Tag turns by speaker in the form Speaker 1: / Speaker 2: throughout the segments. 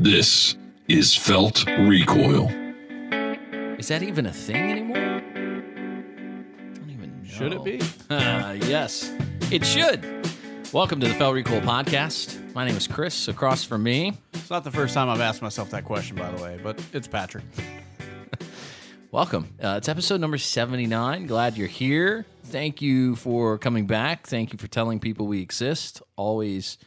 Speaker 1: This is Felt Recoil.
Speaker 2: Is that even a thing anymore? I don't even know.
Speaker 3: Should it be?
Speaker 2: Yes, it should. Welcome to the Felt Recoil podcast. My name is Chris. Across from me.
Speaker 3: It's not the first time I've asked myself that question, by the way, but it's Patrick.
Speaker 2: Welcome. It's episode number 79. Glad you're here. Thank you for coming back. Thank you for telling people we exist. Always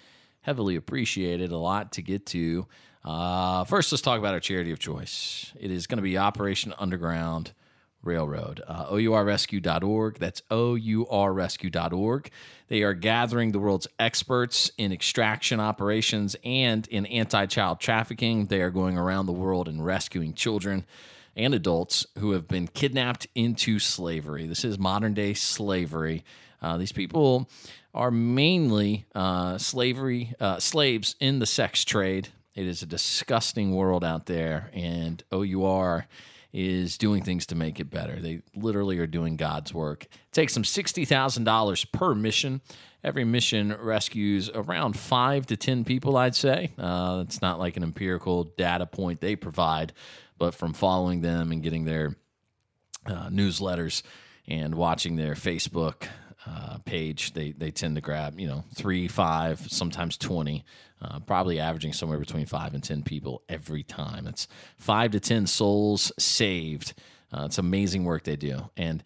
Speaker 2: heavily appreciated. A lot to get to. First, let's talk about our charity of choice. It is going to be Operation Underground Railroad, OURrescue.org. That's OURrescue.org. They are gathering the world's experts in extraction operations and in anti-child trafficking. They are going around the world and rescuing children and adults who have been kidnapped into slavery. This is modern-day slavery. These people are mainly slaves in the sex trade. It is a disgusting world out there, and OUR is doing things to make it better. They literally are doing God's work. It takes them $60,000 per mission. Every mission rescues around 5 to 10 people, I'd say. It's not like an empirical data point they provide, but from following them and getting their newsletters and watching their Facebook page, they tend to grab 3, 5, sometimes 20, probably averaging somewhere between 5 and 10 people every time. It's 5 to 10 souls saved. It's amazing work they do, and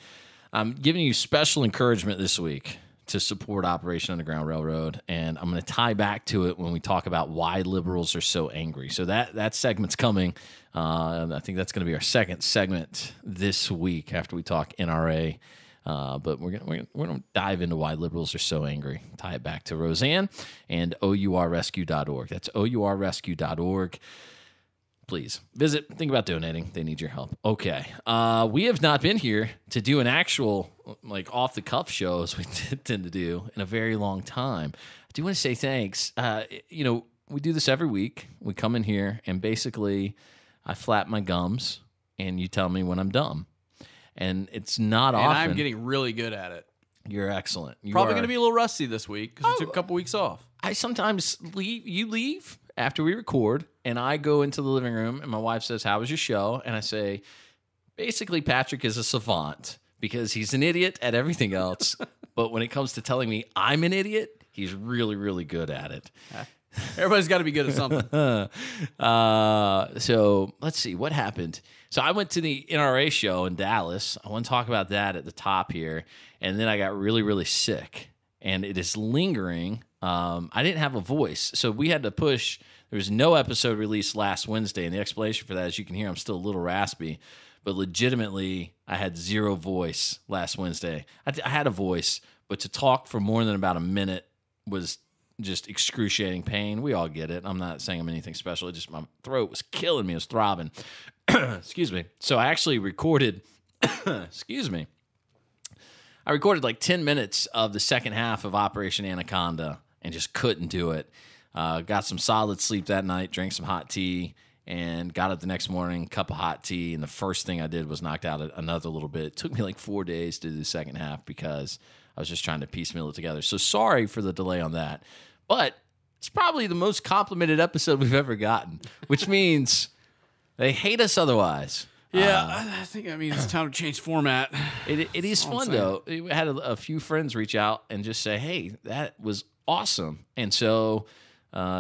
Speaker 2: I'm giving you special encouragement this week to support Operation Underground Railroad, and I'm going to tie back to it when we talk about why liberals are so angry. So that segment's coming. I think that's going to be our second segment this week after we talk NRA. But we're gonna dive into why liberals are so angry. Tie it back to Roseanne and OURrescue.org. That's OURrescue.org. Please visit. Think about donating. They need your help. Okay. We have not been here to do an actual off the cuff show as we tend to do in a very long time. I do want to say thanks. We do this every week. We come in here and basically I flap my gums and you tell me when I'm dumb. And it's not often.
Speaker 3: And I'm getting really good at it.
Speaker 2: You're excellent.
Speaker 3: Probably going to be a little rusty this week because we took a couple weeks off.
Speaker 2: I sometimes leave. You leave after we record, and I go into the living room, and my wife says, "How was your show?" And I say, basically, Patrick is a savant because he's an idiot at everything else. But when it comes to telling me I'm an idiot, he's really, really good at it.
Speaker 3: Everybody's got to be good at something.
Speaker 2: So let's see what happened. So I went to the NRA show in Dallas. I want to talk about that at the top here. And then I got really, really sick. And it is lingering. I didn't have a voice. So we had to push. There was no episode released last Wednesday. And the explanation for that, as you can hear, I'm still a little raspy. But legitimately, I had zero voice last Wednesday. I had a voice, but to talk for more than about a minute was just excruciating pain. We all get it. I'm not saying I'm anything special. It just, my throat was killing me. It was throbbing. Excuse me. So I actually recorded, excuse me. I recorded like 10 minutes of the second half of Operation Anaconda and just couldn't do it. Got some solid sleep that night, drank some hot tea, and got up the next morning, cup of hot tea, and the first thing I did was knocked out another little bit. It took me like 4 days to do the second half because I was just trying to piecemeal it together. So sorry for the delay on that. But it's probably the most complimented episode we've ever gotten, which means they hate us otherwise.
Speaker 3: Yeah, I think it's time to change format.
Speaker 2: It is fun, though. We had a few friends reach out and just say, hey, that was awesome. And so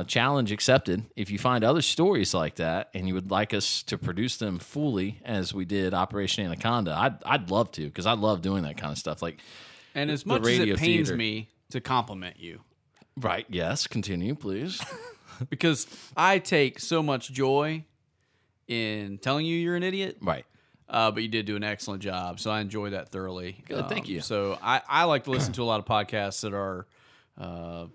Speaker 2: challenge accepted. If you find other stories like that and you would like us to produce them fully as we did Operation Anaconda, I'd love to, because I love doing that kind of stuff.
Speaker 3: And as much as it pains me to compliment you.
Speaker 2: Right, yes, continue, please.
Speaker 3: Because I take so much joy in telling you you're an idiot.
Speaker 2: Right.
Speaker 3: But you did do an excellent job, so I enjoy that thoroughly.
Speaker 2: Good, thank you.
Speaker 3: So I like to listen to a lot of podcasts that are kind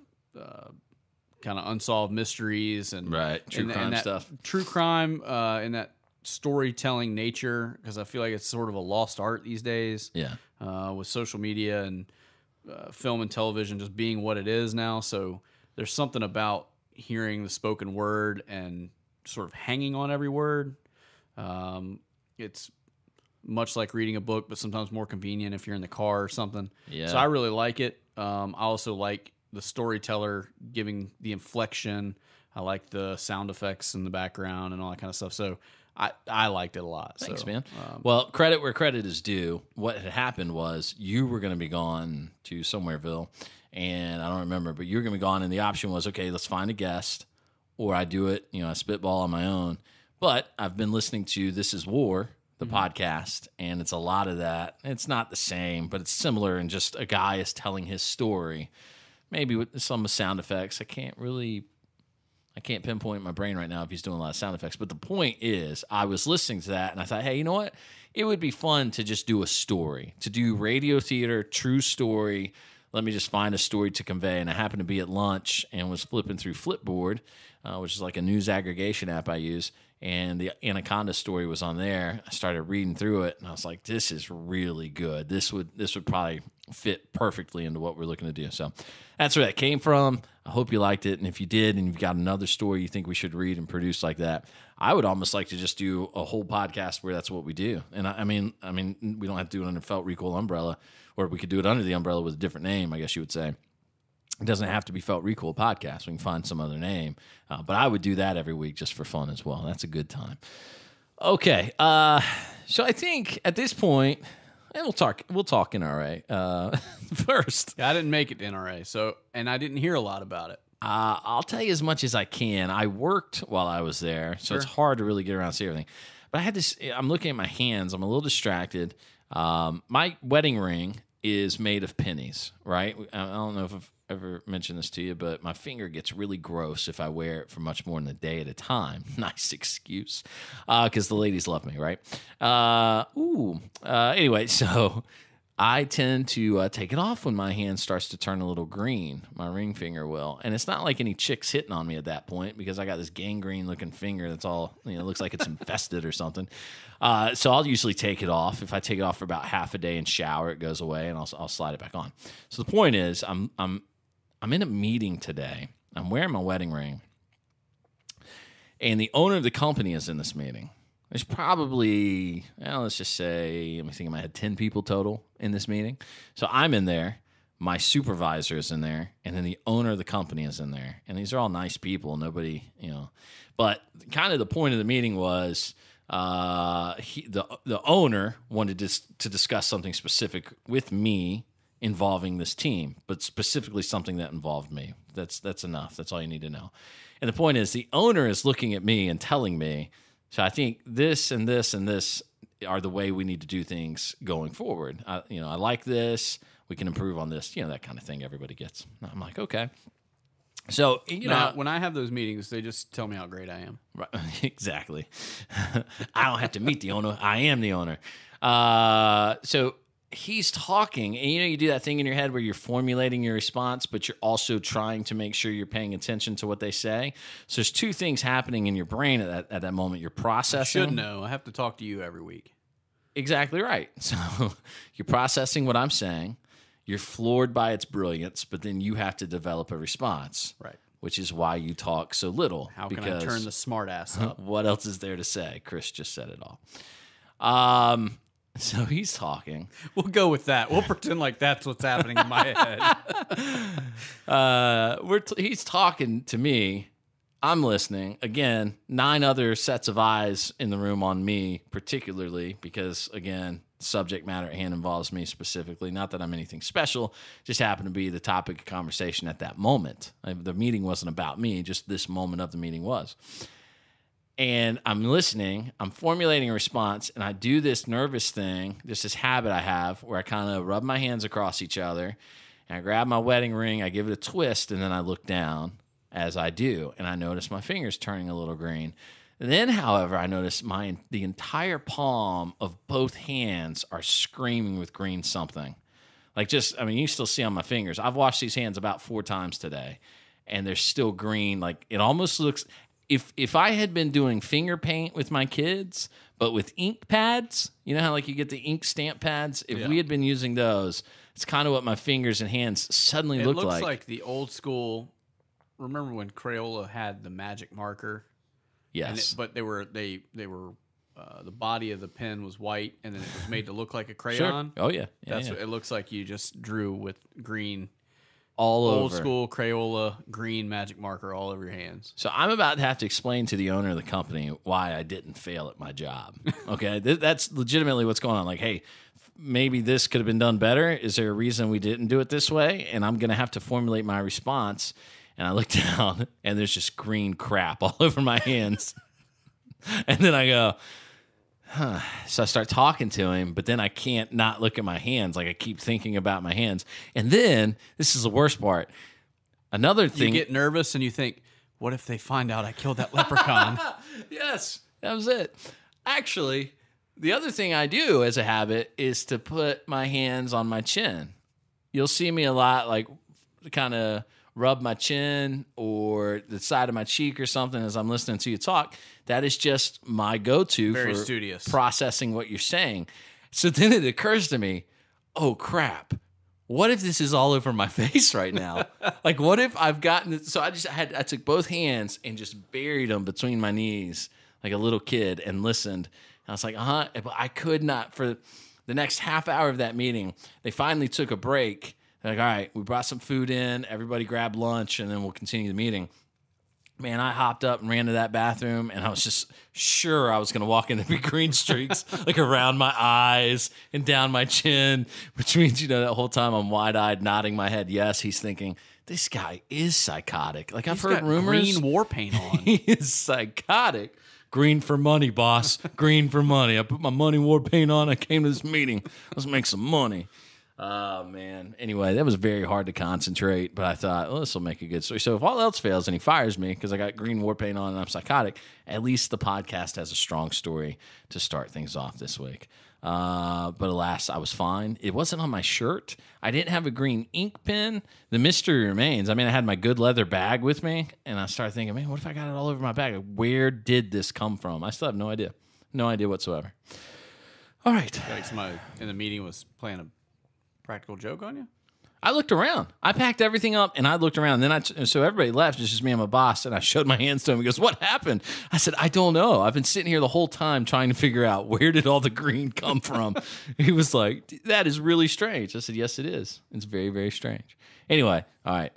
Speaker 3: of unsolved mysteries and
Speaker 2: true crime stuff.
Speaker 3: True crime and that storytelling nature, because I feel like it's sort of a lost art these days.
Speaker 2: Yeah.
Speaker 3: With social media and film and television just being what it is now. So there's something about hearing the spoken word and sort of hanging on every word. It's much like reading a book, but sometimes more convenient if you're in the car or something.
Speaker 2: Yeah.
Speaker 3: So I really like it. I also like the storyteller giving the inflection I like the sound effects in the background and all that kind of stuff. So I liked it a lot.
Speaker 2: Thanks,
Speaker 3: so,
Speaker 2: man. Well, credit where credit is due. What had happened was you were going to be gone to somewhereville, and I don't remember, but you were going to be gone, and the option was, okay, let's find a guest, or I do it, I spitball on my own. But I've been listening to This Is War, the podcast, and it's a lot of that. It's not the same, but it's similar, and just a guy is telling his story, maybe with some sound effects. I can't pinpoint in my brain right now if he's doing a lot of sound effects. But the point is, I was listening to that, and I thought, hey, you know what? It would be fun to just do a story, to do radio theater, true story. Let me just find a story to convey. And I happened to be at lunch and was flipping through Flipboard, which is like a news aggregation app I use, and the Anaconda story was on there. I started reading through it, and I was like, this is really good. This would probably fit perfectly into what we're looking to do. So that's where that came from. I hope you liked it, and if you did, and you've got another story you think we should read and produce like that, I would almost like to just do a whole podcast where that's what we do. And I mean, we don't have to do it under Felt Recoil umbrella, or we could do it under the umbrella with a different name, I guess you would say. It doesn't have to be Felt Recoil Podcast. We can find some other name. But I would do that every week just for fun as well. That's a good time. Okay. So I think at this point, and we'll talk NRA first.
Speaker 3: Yeah, I didn't make it to NRA, and I didn't hear a lot about it.
Speaker 2: I'll tell you as much as I can. I worked while I was there, so It's hard to really get around and see everything. But I had this. I'm looking at my hands. I'm a little distracted. My wedding ring is made of pennies, right? I don't know if I've ever mentioned this to you, but my finger gets really gross if I wear it for much more than a day at a time. Nice excuse, because the ladies love me, right? Anyway, so I tend to take it off when my hand starts to turn a little green. My ring finger will. And it's not like any chick's hitting on me at that point, because I got this gangrene-looking finger that's all, looks like it's infested or something. So I'll usually take it off. If I take it off for about half a day and shower, it goes away, and I'll slide it back on. So the point is, I'm in a meeting today. I'm wearing my wedding ring, and the owner of the company is in this meeting. There's probably, let's just say, let me think in my head, 10 people total in this meeting. So I'm in there, my supervisor is in there, and then the owner of the company is in there. And these are all nice people, nobody, But kind of the point of the meeting was the owner wanted to discuss something specific with me involving this team, but specifically something that involved me. That's enough. That's all you need to know. And the point is, the owner is looking at me and telling me, so I think this and this and this are the way we need to do things going forward. I like this. We can improve on this. That kind of thing everybody gets. I'm like, okay. So,
Speaker 3: when I have those meetings, they just tell me how great I am.
Speaker 2: Right, exactly. I don't have to meet the owner. I am the owner. So he's talking, and you do that thing in your head where you're formulating your response, but you're also trying to make sure you're paying attention to what they say. So there's two things happening in your brain at that moment. You're processing.
Speaker 3: I should know. I have to talk to you every week.
Speaker 2: Exactly right. So you're processing what I'm saying. You're floored by its brilliance, but then you have to develop a response.
Speaker 3: Right.
Speaker 2: Which is why you talk so little.
Speaker 3: How can I turn the smart ass up?
Speaker 2: What else is there to say? Chris just said it all. So he's talking.
Speaker 3: We'll go with that. We'll pretend like that's what's happening in my head.
Speaker 2: He's talking to me. I'm listening. Again, 9 other sets of eyes in the room on me, particularly because, again, subject matter at hand involves me specifically. Not that I'm anything special. Just happened to be the topic of conversation at that moment. The meeting wasn't about me. Just this moment of the meeting was. And I'm listening, I'm formulating a response, and I do this nervous thing, just this habit I have where I kind of rub my hands across each other, and I grab my wedding ring, I give it a twist, and then I look down as I do, and I notice my fingers turning a little green. Then, however, I notice the entire palm of both hands are screaming with green something. You still see on my fingers. I've washed these hands about 4 times today, and they're still green. Like, it almost looks... If I had been doing finger paint with my kids, but with ink pads, you know how you get the ink stamp pads? If we had been using those, it's kind of what my fingers and hands suddenly look like.
Speaker 3: It looks like the old school. Remember when Crayola had the magic marker?
Speaker 2: Yes.
Speaker 3: But they were the body of the pen was white, and then it was made to look like a crayon.
Speaker 2: Sure. Oh yeah.
Speaker 3: What it looks like. You just drew with green
Speaker 2: all over.
Speaker 3: Old school Crayola green magic marker all over your hands.
Speaker 2: So I'm about to have to explain to the owner of the company why I didn't fail at my job. Okay, that's legitimately what's going on. Like, hey, maybe this could have been done better. Is there a reason we didn't do it this way? And I'm going to have to formulate my response. And I look down, and there's just green crap all over my hands. And then I go, huh. So I start talking to him, but then I can't not look at my hands. Like, I keep thinking about my hands. And then, this is the worst part. Another thing.
Speaker 3: You get nervous and you think, what if they find out I killed that leprechaun?
Speaker 2: Yes, that was it. Actually, the other thing I do as a habit is to put my hands on my chin. You'll see me a lot, like, kind of rub my chin or the side of my cheek or something as I'm listening to you talk. That is just my go-to
Speaker 3: Very
Speaker 2: for
Speaker 3: studious.
Speaker 2: processing what you're saying. So then it occurs to me, oh, crap. What if this is all over my face right now? Like, what if I've gotten it? So I took both hands and just buried them between my knees like a little kid and listened. And I was like, but I could not. For the next half hour of that meeting, they finally took a break. They're like, all right, we brought some food in. Everybody grabbed lunch, and then we'll continue the meeting. Man, I hopped up and ran to that bathroom, and I was just sure I was going to walk into big green streaks, like around my eyes and down my chin, which means, that whole time I'm wide-eyed, nodding my head. Yes, he's thinking, this guy is psychotic. Like, I've heard rumors.
Speaker 3: Green war paint on.
Speaker 2: He is psychotic. Green for money, boss. Green for money. I put my money war paint on. I came to this meeting. Let's make some money. Oh, man. Anyway, that was very hard to concentrate, but I thought, well, this will make a good story. So if all else fails and he fires me because I got green war paint on and I'm psychotic, at least the podcast has a strong story to start things off this week. But alas, I was fine. It wasn't on my shirt. I didn't have a green ink pen. The mystery remains. I mean, I had my good leather bag with me, and I started thinking, man, what if I got it all over my bag? Where did this come from? I still have no idea. No idea whatsoever. All right.
Speaker 3: Like somebody in the meeting was playing a practical joke on you?
Speaker 2: I looked around. I packed everything up, and I looked around. And then so everybody left. It's just me and my boss, and I showed my hands to him. He goes, "What happened?" I said, "I don't know. I've been sitting here the whole time trying to figure out where did all the green come from." He was like, "That is really strange." I said, "Yes, it is. It's very, very strange." Anyway, all right.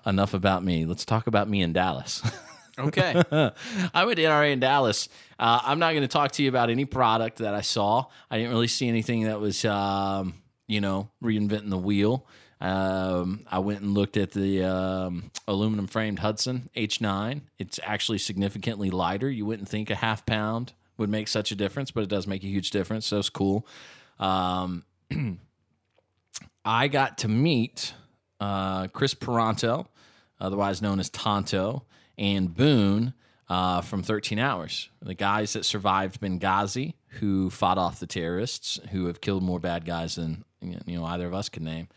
Speaker 2: Enough about me. Let's talk about me in Dallas.
Speaker 3: Okay.
Speaker 2: I went to NRA in Dallas. I'm not going to talk to you about any product that I saw. I didn't really see anything that was, reinventing the wheel. I went and looked at the aluminum framed Hudson H9. It's actually significantly lighter. You wouldn't think a half pound would make such a difference, but it does make a huge difference. So it's cool. I got to meet Chris Peranto, otherwise known as Tonto, and Boone from 13 Hours, the guys that survived Benghazi, who fought off the terrorists, who have killed more bad guys than either of us could name.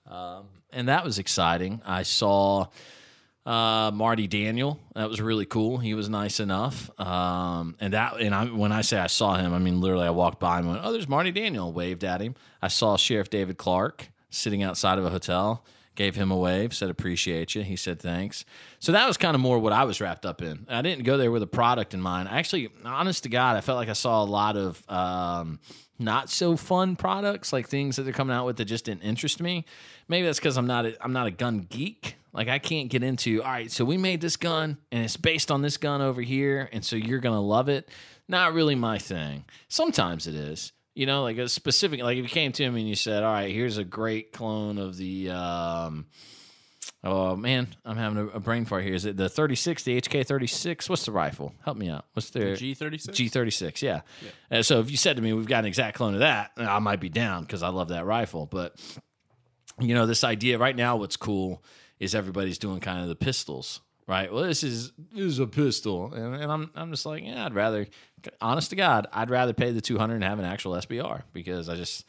Speaker 2: And that was exciting. I saw Marty Daniel. That was really cool. He was nice enough. When I say I saw him, I mean literally I walked by and went, "Oh, there's Marty Daniel." Waved at him. I saw Sheriff David Clark sitting outside of a hotel. Gave him a wave, said appreciate you. He said thanks. So that was kind of more what I was wrapped up in. I didn't go there with a product in mind. Actually, honest to God, I felt like I saw a lot of not so fun products, like things that they're coming out with that just didn't interest me. Maybe that's because I'm not a gun geek. Like, I can't get into, all right, so we made this gun and it's based on this gun over here, and so you're gonna love it. Not really my thing. Sometimes it is. Like a specific, like if you came to him and you said, all right, here's a great clone of the, oh man, I'm having a brain fart here. Is it the 36, the HK36? What's the rifle? Help me out. What's the
Speaker 3: G36?
Speaker 2: G36, yeah. So if you said to me, we've got an exact clone of that, I might be down because I love that rifle. But, this idea right now, what's cool is everybody's doing kind of the pistols. Right. Well, this is a pistol, and I'm just like, yeah, I'd rather, honest to God, I'd rather pay the $200 and have an actual SBR because I just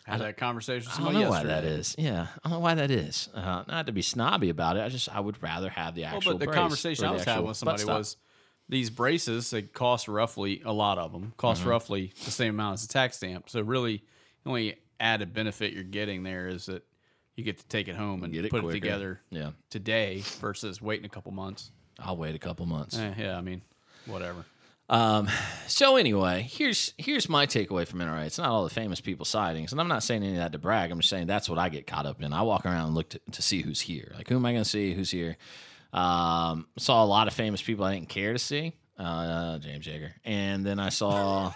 Speaker 3: had that conversation with
Speaker 2: I don't
Speaker 3: somebody
Speaker 2: know
Speaker 3: yesterday.
Speaker 2: why that is. Yeah, I don't know why that is. Not to be snobby about it. I would rather have the actual.
Speaker 3: But the
Speaker 2: brace
Speaker 3: conversation
Speaker 2: or
Speaker 3: I
Speaker 2: the
Speaker 3: was having
Speaker 2: actual
Speaker 3: with somebody
Speaker 2: buttstock.
Speaker 3: was these braces. They cost roughly, a lot of them cost roughly the same amount as a tax stamp. So really, the only added benefit you're getting there is that you get to take it home and
Speaker 2: Get it
Speaker 3: put
Speaker 2: quicker.
Speaker 3: it together today versus waiting a couple months.
Speaker 2: I'll wait a couple months.
Speaker 3: Yeah, I mean, whatever.
Speaker 2: So anyway, here's my takeaway from NRA. It's not all the famous people sightings, and I'm not saying any of that to brag. I'm just saying that's what I get caught up in. I walk around and look to see who's here. Like, who am I going to see? Who's here? Saw a lot of famous people I didn't care to see. James Yeager. And then I saw...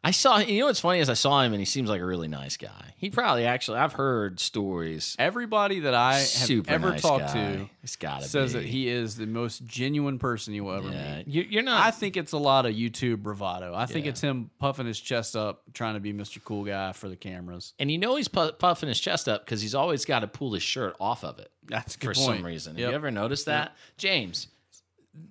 Speaker 2: I saw, you know what's funny is I saw him and he seems like a really nice guy. He probably actually, I've heard stories.
Speaker 3: Everybody that I have ever
Speaker 2: nice
Speaker 3: talked
Speaker 2: guy.
Speaker 3: to
Speaker 2: It's gotta
Speaker 3: says
Speaker 2: be.
Speaker 3: that he is the most genuine person you will ever meet.
Speaker 2: You're not.
Speaker 3: I think it's a lot of YouTube bravado. I think
Speaker 2: Yeah.
Speaker 3: it's him puffing his chest up, trying to be Mr. Cool Guy for the cameras.
Speaker 2: And he's puffing his chest up because he's always got to pull his shirt off of it.
Speaker 3: That's a good
Speaker 2: for
Speaker 3: point.
Speaker 2: some reason.
Speaker 3: Yep.
Speaker 2: Have you ever noticed that? James,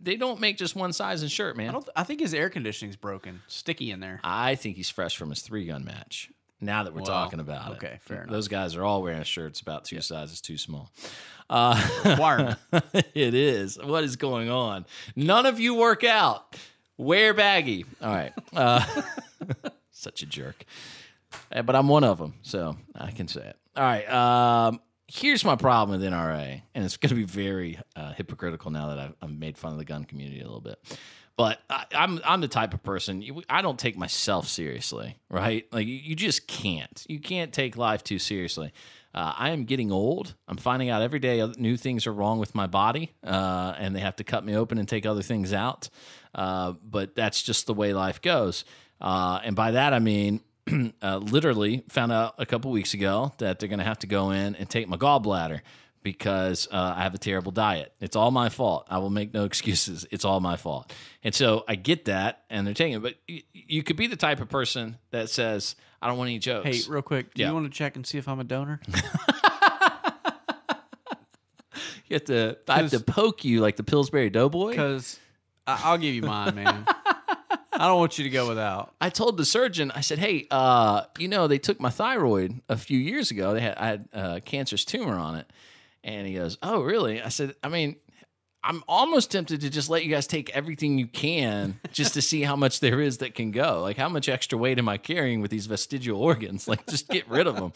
Speaker 2: they don't make just one size in shirt, man.
Speaker 3: I think his air conditioning's broken, sticky in there.
Speaker 2: I think he's fresh from his 3-gun match. Now that we're talking about it.
Speaker 3: Okay, fair enough.
Speaker 2: Those guys are all wearing shirts about 2 sizes too small.
Speaker 3: Requirement.
Speaker 2: It is. What is going on? None of you work out. Wear baggy. All right. Such a jerk. But I'm one of them, so I can say it. All right. Here's my problem with NRA, and it's going to be very hypocritical now that I've made fun of the gun community a little bit. But I'm the type of person, I don't take myself seriously, right? Like, you just can't. You can't take life too seriously. I am getting old. I'm finding out every day new things are wrong with my body, and they have to cut me open and take other things out. But that's just the way life goes. And by that, I mean, literally found out a couple weeks ago that they're going to have to go in and take my gallbladder because I have a terrible diet. It's all my fault. I will make no excuses. It's all my fault. And so I get that, and they're taking it. But you could be the type of person that says, I don't want any jokes.
Speaker 3: Hey, real quick, do
Speaker 2: Yeah.
Speaker 3: you want to check and see if I'm a donor?
Speaker 2: I have to poke you like the Pillsbury Doughboy.
Speaker 3: Because I'll give you mine, man. I don't want you to go without.
Speaker 2: I told the surgeon, I said, hey, they took my thyroid a few years ago. I had a cancerous tumor on it. And he goes, oh, really? I said, I mean, I'm almost tempted to just let you guys take everything you can just to see how much there is that can go. Like, how much extra weight am I carrying with these vestigial organs? Like, just get rid of them.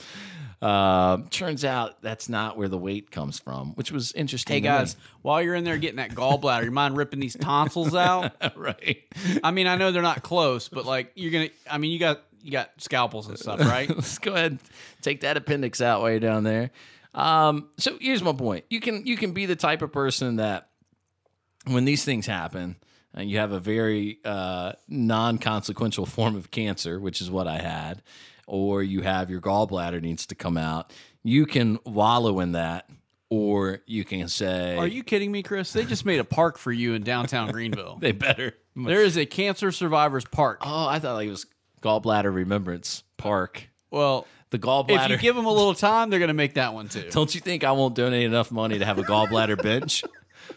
Speaker 2: Turns out that's not where the weight comes from, which was interesting.
Speaker 3: Hey,
Speaker 2: to me.
Speaker 3: guys, while you're in there getting that gallbladder, you mind ripping these tonsils out?
Speaker 2: Right.
Speaker 3: I mean, I know they're not close, but like you got scalpels and stuff, right?
Speaker 2: Let's go ahead and take that appendix out while you're down there. So here's my point. You can be the type of person that when these things happen and you have a very non-consequential form of cancer, which is what I had, or you have your gallbladder needs to come out, you can wallow in that, or you can say...
Speaker 3: Are you kidding me, Chris? They just made a park for you in downtown Greenville.
Speaker 2: They better.
Speaker 3: There is a Cancer Survivors Park.
Speaker 2: Oh, I thought like it was Gallbladder Remembrance Park.
Speaker 3: Well...
Speaker 2: The gallbladder.
Speaker 3: If you give them a little time, they're going to make that one too.
Speaker 2: Don't you think I won't donate enough money to have a gallbladder bench?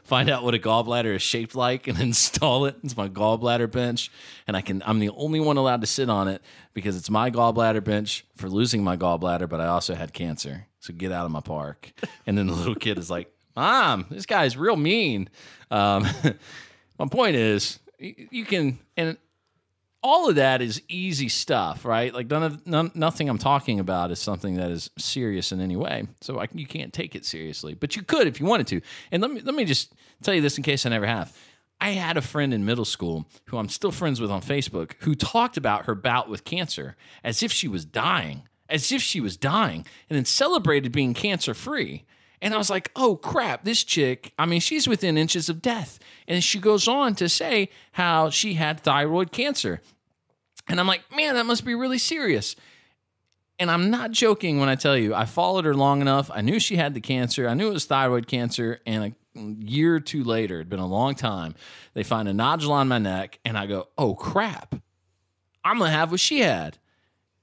Speaker 2: Find out what a gallbladder is shaped like and install it. It's my gallbladder bench, and I'm the only one allowed to sit on it because it's my gallbladder bench for losing my gallbladder, but I also had cancer. So get out of my park. And then the little kid is like, Mom, this guy's real mean. My point is, you can, and all of that is easy stuff, right? Like nothing I'm talking about is something that is serious in any way. So you can't take it seriously, but you could if you wanted to. And let me just tell you this in case I never have. I had a friend in middle school who I'm still friends with on Facebook who talked about her bout with cancer as if she was dying, and then celebrated being cancer-free. And I was like, oh, crap, this chick, I mean, she's within inches of death. And she goes on to say how she had thyroid cancer. And I'm like, man, that must be really serious. And I'm not joking when I tell you, I followed her long enough. I knew she had the cancer. I knew it was thyroid cancer. And a year or two later, it'd been a long time, they find a nodule on my neck. And I go, oh, crap, I'm going to have what she had.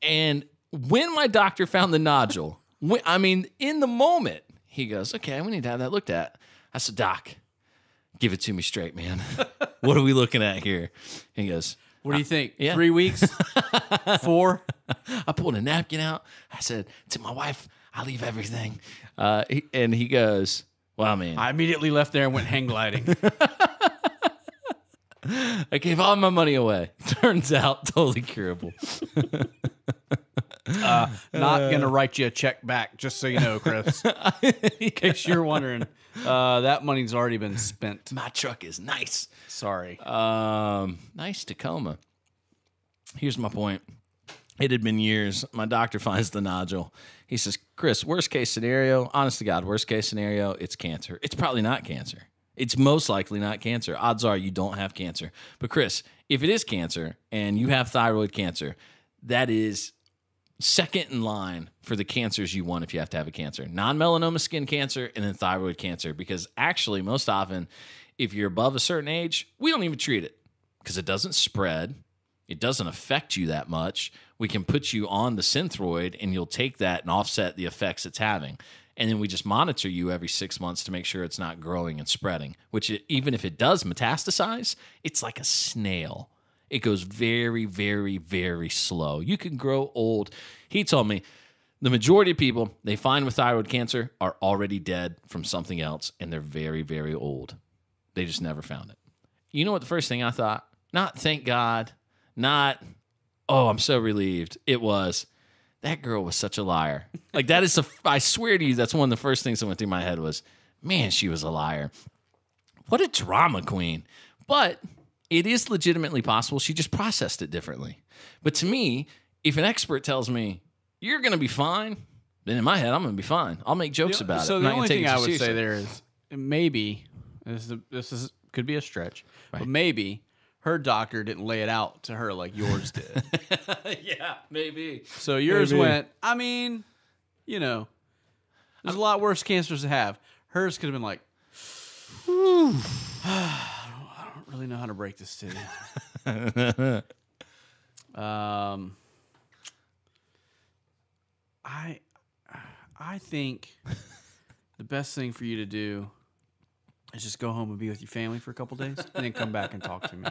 Speaker 2: And when my doctor found the nodule, in the moment, he goes, okay, we need to have that looked at. I said, Doc, give it to me straight, man. What are we looking at here? And he goes,
Speaker 3: what do you think?
Speaker 2: Yeah.
Speaker 3: 3 weeks? 4?
Speaker 2: I pulled a napkin out. I said, to my wife, I leave everything. And he goes, well, man.
Speaker 3: I immediately left there and went hang gliding.
Speaker 2: I gave all my money away. Turns out, totally curable.
Speaker 3: Not gonna write you a check back, just so you know, Chris. In case you're wondering, that money's already been spent.
Speaker 2: My truck is nice.
Speaker 3: Sorry.
Speaker 2: Nice Tacoma. Here's my point. It had been years. My doctor finds the nodule. He says, Chris, worst case scenario, honest to God, worst case scenario, it's cancer. It's probably not cancer. It's most likely not cancer. Odds are you don't have cancer. But Chris, if it is cancer and you have thyroid cancer, that is second in line for the cancers you want if you have to have a cancer. Non-melanoma skin cancer and then thyroid cancer. Because actually, most often, if you're above a certain age, we don't even treat it because it doesn't spread. It doesn't affect you that much. We can put you on the Synthroid and you'll take that and offset the effects it's having. And then we just monitor you every 6 months to make sure it's not growing and spreading, which even if it does metastasize, it's like a snail. It goes very, very, very slow. You can grow old. He told me the majority of people they find with thyroid cancer are already dead from something else, and they're very, very old. They just never found it. You know what the first thing I thought? Not thank God, not, oh, I'm so relieved. It was, that girl was such a liar. Like that is, I swear to you, that's one of the first things that went through my head was, man, she was a liar. What a drama queen. But it is legitimately possible. She just processed it differently. But to me, if an expert tells me, you're going to be fine, then in my head, I'm going to be fine. I'll make jokes about it.
Speaker 3: So
Speaker 2: I'm
Speaker 3: the
Speaker 2: not
Speaker 3: only
Speaker 2: gonna take
Speaker 3: thing
Speaker 2: it
Speaker 3: I
Speaker 2: too
Speaker 3: would say
Speaker 2: seriously.
Speaker 3: there is maybe, could be a stretch, but maybe her doctor didn't lay it out to her like yours did.
Speaker 2: Yeah, maybe.
Speaker 3: So yours went, I mean, you know, there's a lot worse cancers to have. Hers could have been like, I don't really know how to break this to you. I think the best thing for you to do is just go home and be with your family for a couple days and then come back and talk to me.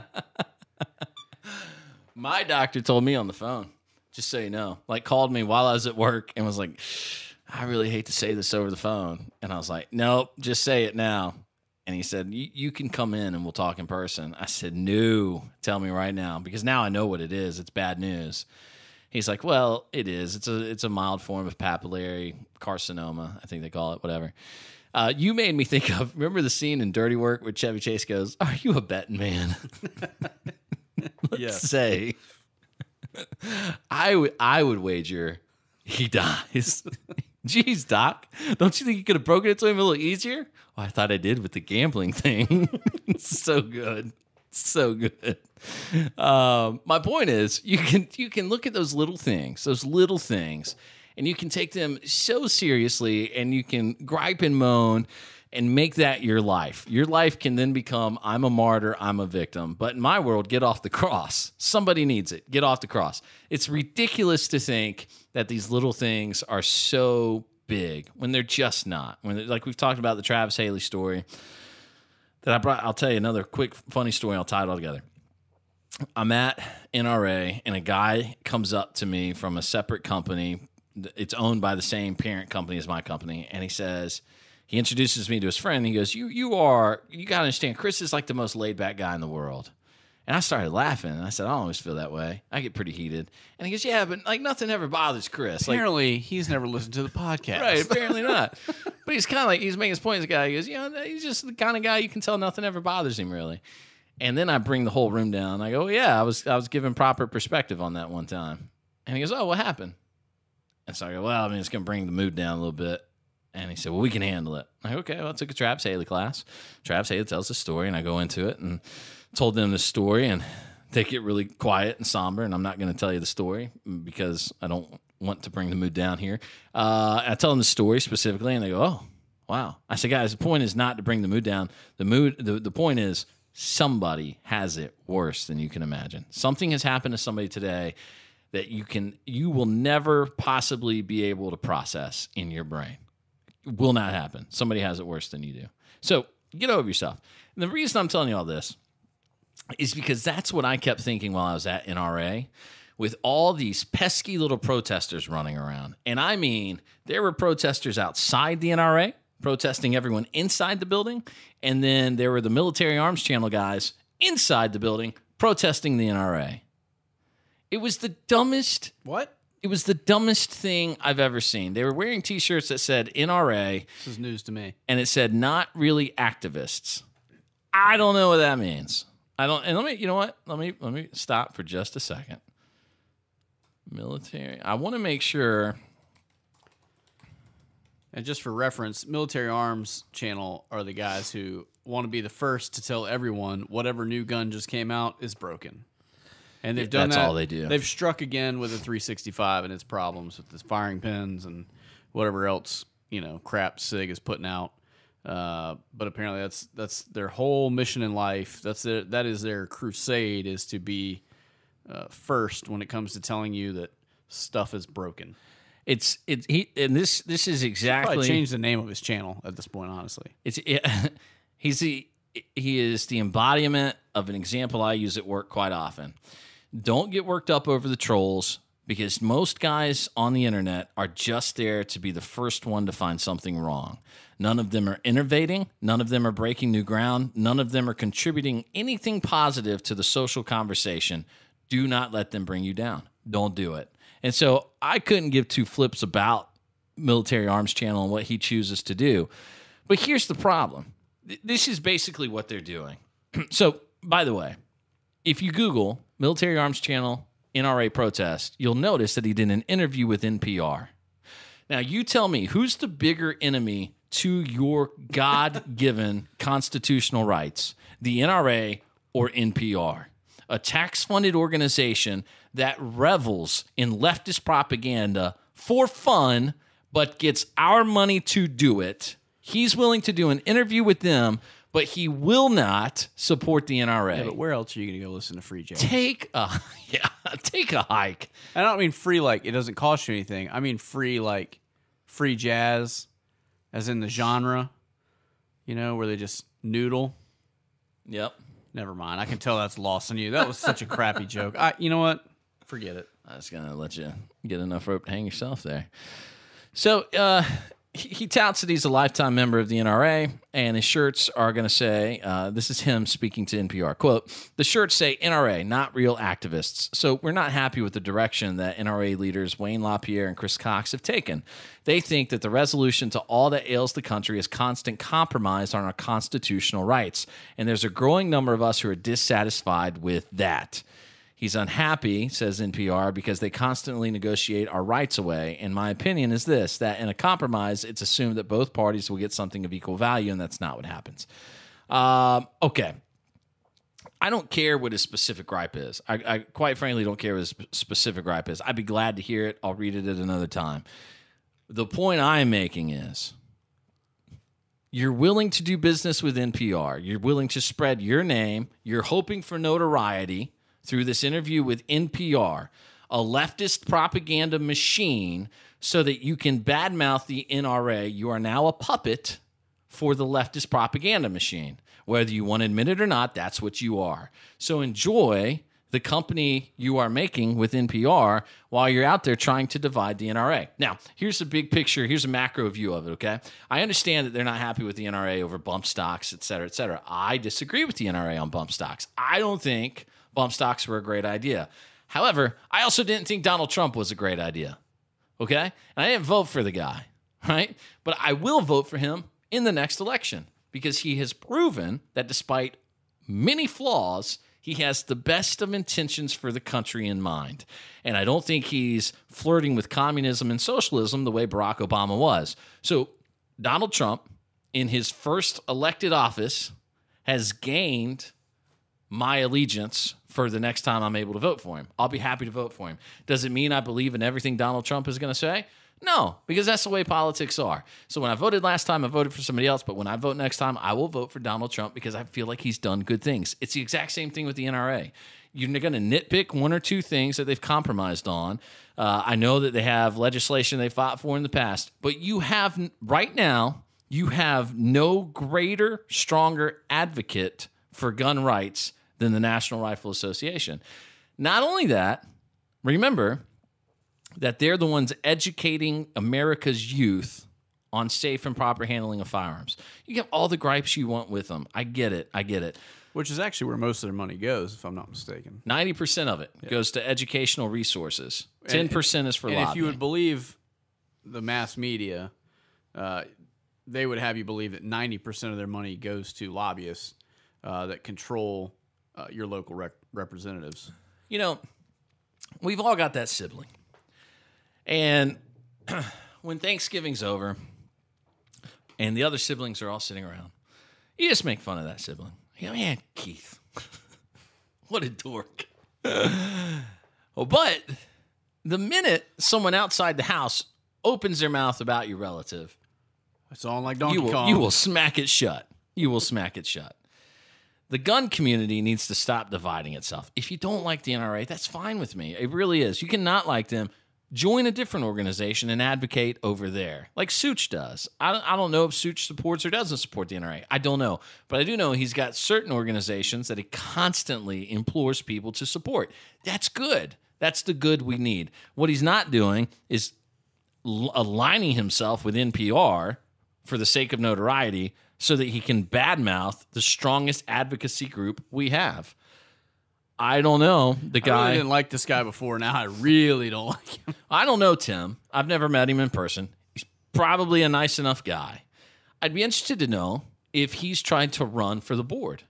Speaker 2: My doctor told me on the phone, just so you know, like called me while I was at work and was like, I really hate to say this over the phone. And I was like, nope, just say it now. And he said, you can come in and we'll talk in person. I said, no, tell me right now, because now I know what it is. It's bad news. He's like, well, it is. It's a mild form of papillary carcinoma. I think they call it, whatever. You made me think of, remember the scene in Dirty Work where Chevy Chase goes, are you a betting man? Let's say. I would wager he dies. Jeez, Doc, don't you think you could have broken it to him a little easier? Oh, I thought I did with the gambling thing. It's so good. So good. My point is, you can look at those little things, and you can take them so seriously, and you can gripe and moan and make that your life. Your life can then become, I'm a martyr, I'm a victim. But in my world, get off the cross. Somebody needs it. Get off the cross. It's ridiculous to think that these little things are so big when they're just not. Like we've talked about the Travis Haley story that I brought. I'll tell you another quick funny story. I'll tie it all together. I'm at NRA, and a guy comes up to me from a separate company. It's owned by the same parent company as my company, and he introduces me to his friend. And he goes, you got to understand, Chris is like the most laid back guy in the world. And I started laughing, and I said, I don't always feel that way. I get pretty heated. And he goes, yeah, but like nothing ever bothers Chris.
Speaker 3: Apparently, he's never listened to the podcast.
Speaker 2: Right, apparently not. But he's kind of like, he's making his point as a guy. He goes, he's just the kind of guy you can tell nothing ever bothers him, really. And then I bring the whole room down. I go, yeah, I was given proper perspective on that one time. And he goes, oh, what happened? And so I go, well, I mean, it's going to bring the mood down a little bit. And he said, well, we can handle it. I'm like, okay, well, I took a Travis Haley class. Travis Haley tells the story, and I go into it and told them the story, and they get really quiet and somber, and I'm not going to tell you the story because I don't want to bring the mood down here. I tell them the story specifically, and they go, oh, wow. I said, guys, the point is not to bring the mood down. The point is somebody has it worse than you can imagine. Something has happened to somebody today that you will never possibly be able to process in your brain. It will not happen. Somebody has it worse than you do. So get over yourself. And the reason I'm telling you all this is because that's what I kept thinking while I was at NRA with all these pesky little protesters running around. And I mean, there were protesters outside the NRA protesting everyone inside the building. And then there were the military arms channel guys inside the building protesting the NRA. It was the dumbest.
Speaker 3: What?
Speaker 2: It was the dumbest thing I've ever seen. They were wearing T-shirts that said NRA.
Speaker 3: This is news to me.
Speaker 2: And it said not really activists. I don't know what that means. I don't. And you know what? Let me stop for just a second. Military. I want to make sure.
Speaker 3: And just for reference, Military Arms Channel are the guys who want to be the first to tell everyone whatever new gun just came out is broken. And they've done
Speaker 2: That's
Speaker 3: that.
Speaker 2: all they do.
Speaker 3: They've struck again with a 365 and its problems with the firing pins and whatever else, crap SIG is putting out. But apparently that's their whole mission in life. That is their crusade, is to be first when it comes to telling you that stuff is broken.
Speaker 2: This is exactly.
Speaker 3: Probably change the name of his channel at this point, honestly.
Speaker 2: He is the embodiment of an example I use at work quite often. Don't get worked up over the trolls, because most guys on the internet are just there to be the first one to find something wrong. None of them are innovating. None of them are breaking new ground. None of them are contributing anything positive to the social conversation. Do not let them bring you down. Don't do it. And so I couldn't give two flips about Military Arms Channel and what he chooses to do. But here's the problem. This is basically what they're doing. So, by the way, if you Google Military Arms Channel NRA protest, you'll notice that he did an interview with NPR. Now, you tell me, who's the bigger enemy to your God-given constitutional rights, the NRA or NPR? A tax-funded organization that revels in leftist propaganda for fun, but gets our money to do it. He's willing to do an interview with them, but he will not support the NRA.
Speaker 3: Yeah, but where else are you going to go listen to free jazz?
Speaker 2: Take a hike.
Speaker 3: I don't mean free like it doesn't cost you anything. I mean free like free jazz, as in the genre, where they just noodle.
Speaker 2: Yep.
Speaker 3: Never mind. I can tell that's lost on you. That was such a crappy joke. You know what? Forget it.
Speaker 2: I was going to let you get enough rope to hang yourself there. So he touts that he's a lifetime member of the NRA, and his shirts are going to say, this is him speaking to NPR, quote, "The shirts say NRA, not real activists. So we're not happy with the direction that NRA leaders Wayne LaPierre and Chris Cox have taken. They think that the resolution to all that ails the country is constant compromise on our constitutional rights. And there's a growing number of us who are dissatisfied with that. He's unhappy," says NPR, "because they constantly negotiate our rights away. And my opinion is this, that in a compromise, it's assumed that both parties will get something of equal value, and that's not what happens." Okay. I don't care what his specific gripe is. I quite frankly don't care what his specific gripe is. I'd be glad to hear it. I'll read it at another time. The point I'm making is, you're willing to do business with NPR. You're willing to spread your name. You're hoping for notoriety through this interview with NPR, a leftist propaganda machine, so that you can badmouth the NRA. You are now a puppet for the leftist propaganda machine. Whether you want to admit it or not, that's what you are. So enjoy the company you are making with NPR while you're out there trying to divide the NRA. Now, here's a big picture. Here's a macro view of it, okay? I understand that they're not happy with the NRA over bump stocks, et cetera, et cetera. I disagree with the NRA on bump stocks. I don't think bump stocks were a great idea. However, I also didn't think Donald Trump was a great idea, okay? And I didn't vote for the guy, right? But I will vote for him in the next election because he has proven that despite many flaws, he has the best of intentions for the country in mind. And I don't think he's flirting with communism and socialism the way Barack Obama was. So Donald Trump, in his first elected office, has gained my allegiance for the next time I'm able to vote for him. I'll be happy to vote for him. Does it mean I believe in everything Donald Trump is going to say? No, because that's the way politics are. So when I voted last time, I voted for somebody else. But when I vote next time, I will vote for Donald Trump because I feel like he's done good things. It's the exact same thing with the NRA. You're going to nitpick one or two things that they've compromised on. I know that they have legislation they fought for in the past. But you have, right now, you have no greater, stronger advocate for gun rights than the National Rifle Association. Not only that, remember that they're the ones educating America's youth on safe and proper handling of firearms. You get all the gripes you want with them. I get it.
Speaker 3: Which is actually where most of their money goes, if I'm not mistaken.
Speaker 2: 90% of it goes to educational resources. 10% is for lobbying.
Speaker 3: And if you would believe the mass media, they would have you believe that 90% of their money goes to lobbyists that control your local representatives.
Speaker 2: You know, we've all got that sibling. And when Thanksgiving's over and the other siblings are all sitting around, you just make fun of that sibling. You go, man, Keith, what a dork. But the minute someone outside the house opens their mouth about your relative,
Speaker 3: it's all like Donkey Kong.
Speaker 2: You will smack it shut. The gun community needs to stop dividing itself. If you don't like the NRA, that's fine with me. It really is. You cannot like them. Join a different organization and advocate over there, like Such does. I don't know if Such supports or doesn't support the NRA. I don't know. But I do know he's got certain organizations that he constantly implores people to support. That's good. That's the good we need. What he's not doing is aligning himself with NPR for the sake of notoriety so that he can badmouth the strongest advocacy group we have. I don't know. The guy.
Speaker 3: I really didn't like this guy before. Now I really don't like him.
Speaker 2: I don't know Tim. I've never met him in person. He's probably a nice enough guy. I'd be interested to know if he's trying to run for the board.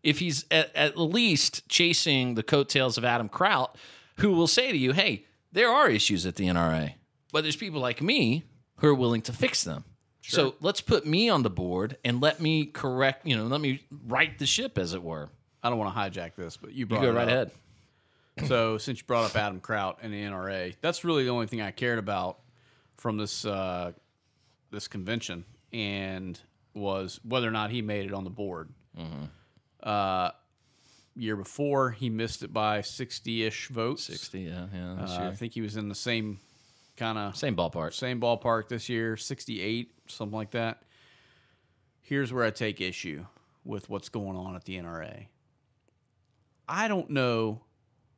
Speaker 2: If he's at least chasing the coattails of Adam Kraut, who will say to you, hey, there are issues at the NRA, but there's people like me who are willing to fix them. Sure. So let's put me on the board and let me let me right the ship, as it were.
Speaker 3: I don't want to hijack this, but you brought
Speaker 2: it
Speaker 3: up.
Speaker 2: Right ahead.
Speaker 3: So since you brought up Adam Kraut and the NRA, that's really the only thing I cared about from this this convention, and was whether or not he made it on the board. Mm-hmm. Year before, he missed it by 60-ish votes.
Speaker 2: 60, yeah. This year.
Speaker 3: I think he was in the same
Speaker 2: ballpark
Speaker 3: this year, 68, something like that. Here's where I take issue with what's going on at the NRA. I don't know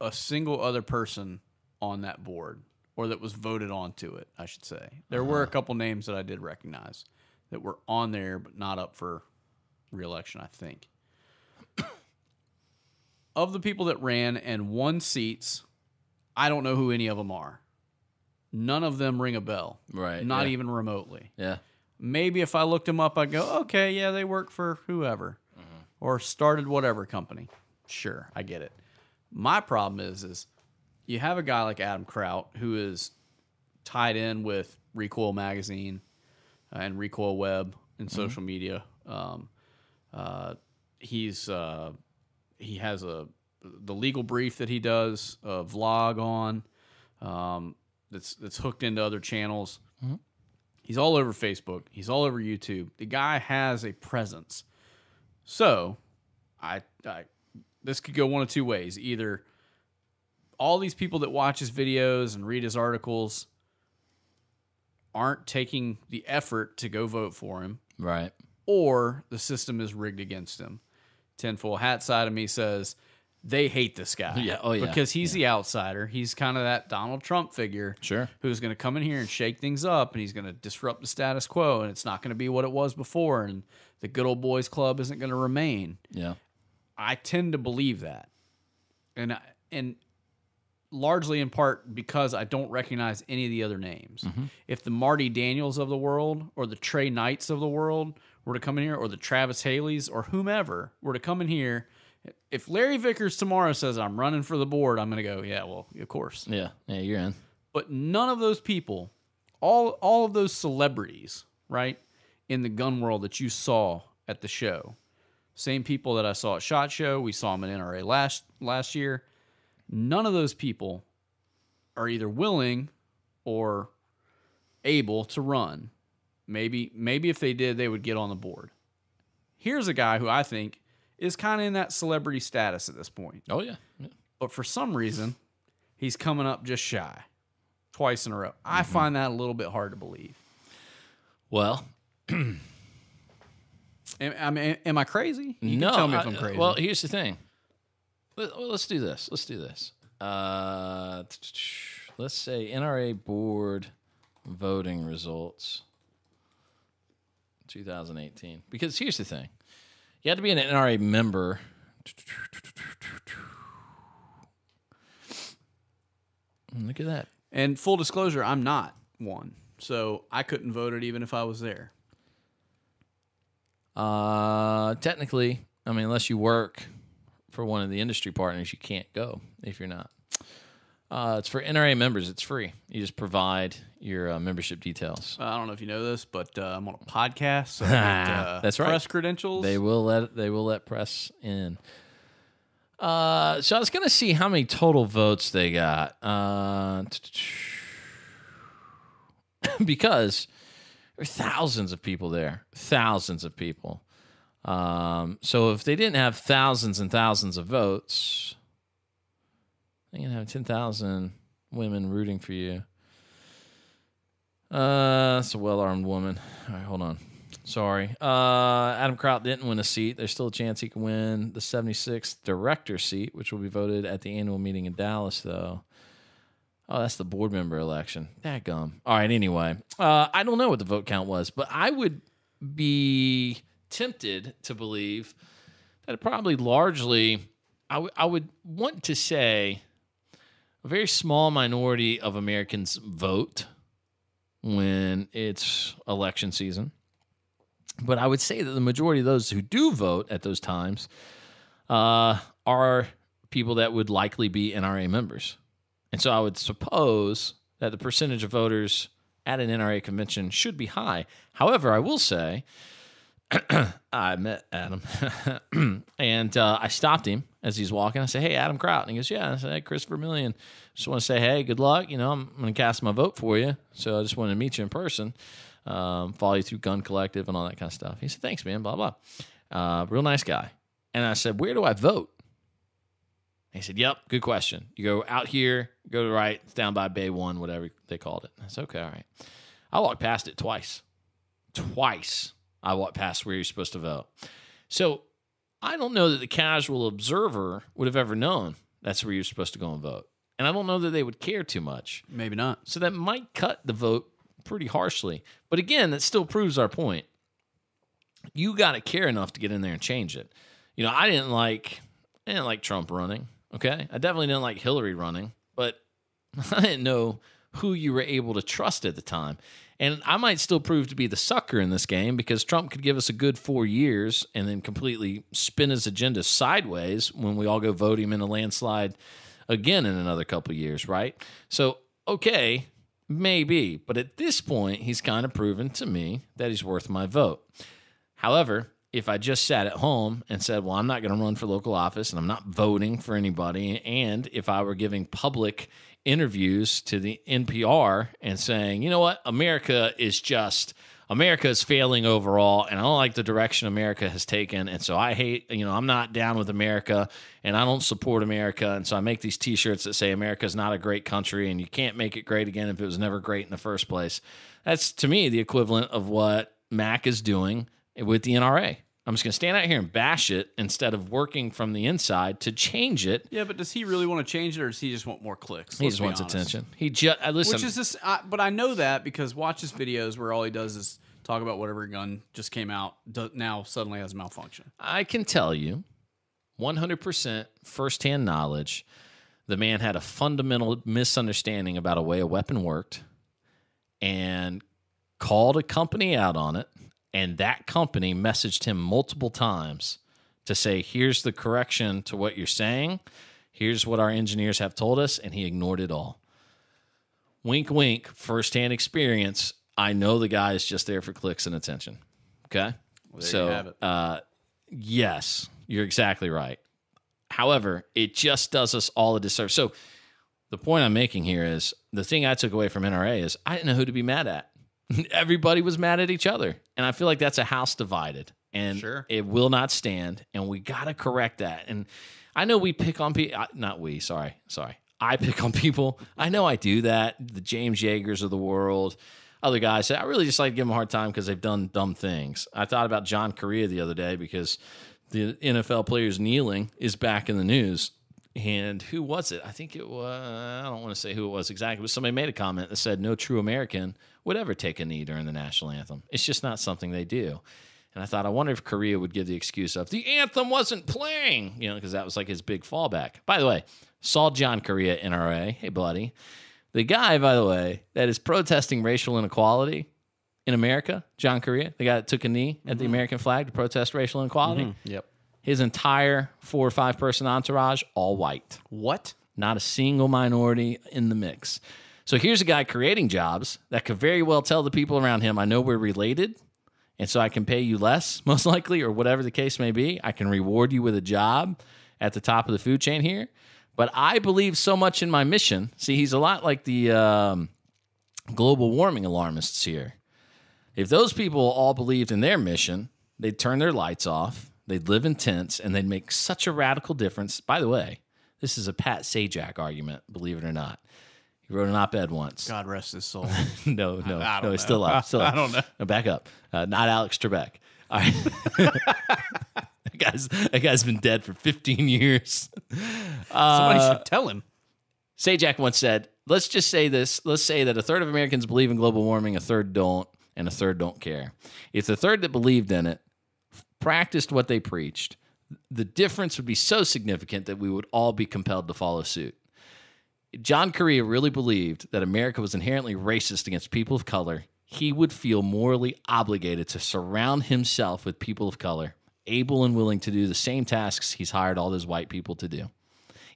Speaker 3: a single other person on that board, or that was voted onto it, I should say. There were a couple names that I did recognize that were on there, but not up for re-election, I think. Of the people that ran and won seats, I don't know who any of them are. None of them ring a bell.
Speaker 2: Right.
Speaker 3: Not even remotely.
Speaker 2: Yeah.
Speaker 3: Maybe if I looked them up, I'd go, okay, yeah, they work for whoever. Or started whatever company. Sure, I get it. My problem is you have a guy like Adam Kraut who is tied in with Recoil Magazine and Recoil Web and social media. He has the legal brief that he does, a vlog on that's hooked into other channels. Mm-hmm. He's all over Facebook. He's all over YouTube. The guy has a presence. So, this could go one of two ways. Either all these people that watch his videos and read his articles aren't taking the effort to go vote for him.
Speaker 2: Right.
Speaker 3: Or the system is rigged against him. Tinfoil hat side of me says they hate this guy.
Speaker 2: Yeah. Oh, yeah.
Speaker 3: Because he's the outsider. He's kind of that Donald Trump figure.
Speaker 2: Sure.
Speaker 3: Who's going to come in here and shake things up, and he's going to disrupt the status quo, and it's not going to be what it was before, and the good old boys club isn't going to remain.
Speaker 2: Yeah.
Speaker 3: I tend to believe that. And largely in part because I don't recognize any of the other names. Mm-hmm. If the Marty Daniels of the world or the Trey Knights of the world were to come in here, or the Travis Haleys or whomever were to come in here, if Larry Vickers tomorrow says, I'm running for the board, I'm going to go, yeah, well, of course.
Speaker 2: Yeah, you're in.
Speaker 3: But none of those people, all of those celebrities, right, in the gun world that you saw at the show, same people that I saw at SHOT Show, we saw them in NRA last year, none of those people are either willing or able to run. Maybe if they did, they would get on the board. Here's a guy who I think is kind of in that celebrity status at this point.
Speaker 2: Oh, yeah.
Speaker 3: But for some reason, he's coming up just shy. Twice in a row. I find that a little bit hard to believe.
Speaker 2: Well,
Speaker 3: am I crazy? You
Speaker 2: no,
Speaker 3: can tell me if I'm crazy.
Speaker 2: Well, here's the thing. Let's do this. Let's say NRA board voting results 2018. Because here's the thing. You had to be an NRA member. Look at that.
Speaker 3: And full disclosure, I'm not one. So I couldn't vote it even if I was there.
Speaker 2: Technically, I mean, unless you work for one of the industry partners, you can't go if you're not. It's for NRA members. It's free. You just provide your membership details.
Speaker 3: I don't know if you know this, but I'm on a podcast. So I get,
Speaker 2: That's right.
Speaker 3: Press credentials.
Speaker 2: They will let press in. So I was going to see how many total votes they got. Because there are thousands of people there. Thousands of people. So if they didn't have thousands and thousands of votes, they're going to have 10,000 women rooting for you. That's a well-armed woman. All right, hold on. Sorry. Adam Kraut didn't win a seat. There's still a chance he can win the 76th director seat, which will be voted at the annual meeting in Dallas, though. Oh, that's the board member election. Dadgum. All right, anyway. I don't know what the vote count was, but I would be tempted to believe that it probably largely, I would want to say a very small minority of Americans vote when it's election season. But I would say that the majority of those who do vote at those times are people that would likely be NRA members. And so I would suppose that the percentage of voters at an NRA convention should be high. However, I will say, I met Adam, and I stopped him as he's walking. I said, "Hey, Adam Kraut." And he goes, "Yeah." I said, "Hey, Christopher Millian. Just want to say, hey, good luck. You know, I'm going to cast my vote for you. So I just wanted to meet you in person, follow you through Gun Collective and all that kind of stuff." He said, "Thanks, man, blah, blah." Real nice guy. And I said, "Where do I vote?" He said, "Yep, good question. You go out here, go to the right, it's down by Bay 1, whatever they called it." I said, "Okay, all right." I walked past it twice. Twice I walked past where you're supposed to vote. So I don't know that the casual observer would have ever known that's where you're supposed to go and vote. And I don't know that they would care too much.
Speaker 3: Maybe not.
Speaker 2: So that might cut the vote pretty harshly. But again, that still proves our point. You got to care enough to get in there and change it. You know, I didn't like Trump running, okay? I definitely didn't like Hillary running, but I didn't know who you were able to trust at the time. And I might still prove to be the sucker in this game because Trump could give us a good 4 years and then completely spin his agenda sideways when we all go vote him in a landslide again in another couple of years, right? So, okay, maybe. But at this point, he's kind of proven to me that he's worth my vote. However, if I just sat at home and said, well, I'm not going to run for local office and I'm not voting for anybody, and if I were giving public interviews to the NPR and saying, you know what, America is failing overall, and I don't like the direction America has taken, and so I hate, I'm not down with America, and I don't support America, and so I make these T-shirts that say America's not a great country, and you can't make it great again if it was never great in the first place. That's, to me, the equivalent of what Mac is doing with the NRA. I'm just going to stand out here and bash it instead of working from the inside to change it.
Speaker 3: Yeah, but does he really want to change it, or does he just want more clicks?
Speaker 2: He just wants attention. He just listen.
Speaker 3: Which is this? But I know that because watch his videos where all he does is talk about whatever gun just came out. Now suddenly has a malfunction.
Speaker 2: I can tell you, 100% firsthand knowledge. The man had a fundamental misunderstanding about a way a weapon worked, and called a company out on it. And that company messaged him multiple times to say, here's the correction to what you're saying. Here's what our engineers have told us. And he ignored it all. Wink, wink, firsthand experience. I know the guy is just there for clicks and attention. Okay?
Speaker 3: Well, there you have it.
Speaker 2: Yes, you're exactly right. However, it just does us all a disservice. So the point I'm making here is the thing I took away from NRA is I didn't know who to be mad at. Everybody was mad at each other. And I feel like that's a house divided. And
Speaker 3: Sure.
Speaker 2: It will not stand. And we got to correct that. And I know we pick on people. Sorry. I pick on people. I know I do that. The James Yeagers of the world. Other guys say, I really just like to give them a hard time because they've done dumb things. I thought about John Correa the other day because the NFL players kneeling is back in the news. And who was it? I think it was, I don't want to say who it was exactly, but somebody made a comment that said no true American would ever take a knee during the national anthem. It's just not something they do. And I thought, I wonder if Korea would give the excuse of the anthem wasn't playing, because that was like his big fallback. By the way, saw John Korea, NRA. Hey, buddy. The guy, by the way, that is protesting racial inequality in America, John Korea, the guy that took a knee at the American flag to protest racial inequality.
Speaker 3: Yep.
Speaker 2: His entire 4 or 5 person entourage, all white.
Speaker 3: What?
Speaker 2: Not a single minority in the mix. So here's a guy creating jobs that could very well tell the people around him, I know we're related, and so I can pay you less, most likely, or whatever the case may be. I can reward you with a job at the top of the food chain here. But I believe so much in my mission. See, he's a lot like the global warming alarmists here. If those people all believed in their mission, they'd turn their lights off, they'd live in tents, and they'd make such a radical difference. By the way, this is a Pat Sajak argument, believe it or not. He wrote an op-ed once.
Speaker 3: God rest his soul.
Speaker 2: No,
Speaker 3: I don't
Speaker 2: he's
Speaker 3: know.
Speaker 2: still up.
Speaker 3: I don't know.
Speaker 2: No, back up. Not Alex Trebek. All right. That guy's been dead for 15 years.
Speaker 3: Somebody should tell him.
Speaker 2: Sajak once said, let's just say this. Let's say that a third of Americans believe in global warming, a third don't, and a third don't care. If the third that believed in it practiced what they preached, the difference would be so significant that we would all be compelled to follow suit. John Korea really believed that America was inherently racist against people of color. He would feel morally obligated to surround himself with people of color, able and willing to do the same tasks he's hired all those white people to do.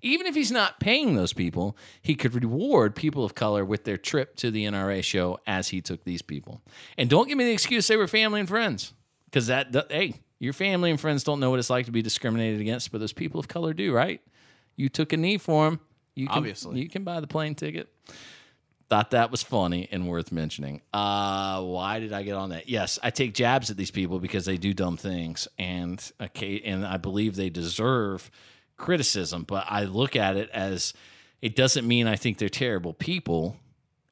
Speaker 2: Even if he's not paying those people, he could reward people of color with their trip to the NRA show as he took these people. And don't give me the excuse they were family and friends, because hey, your family and friends don't know what it's like to be discriminated against, but those people of color do, right? You took a knee for them.
Speaker 3: Obviously.
Speaker 2: You can buy the plane ticket. Thought that was funny and worth mentioning. Why did I get on that? Yes, I take jabs at these people because they do dumb things, and I believe they deserve criticism, but I look at it as it doesn't mean I think they're terrible people.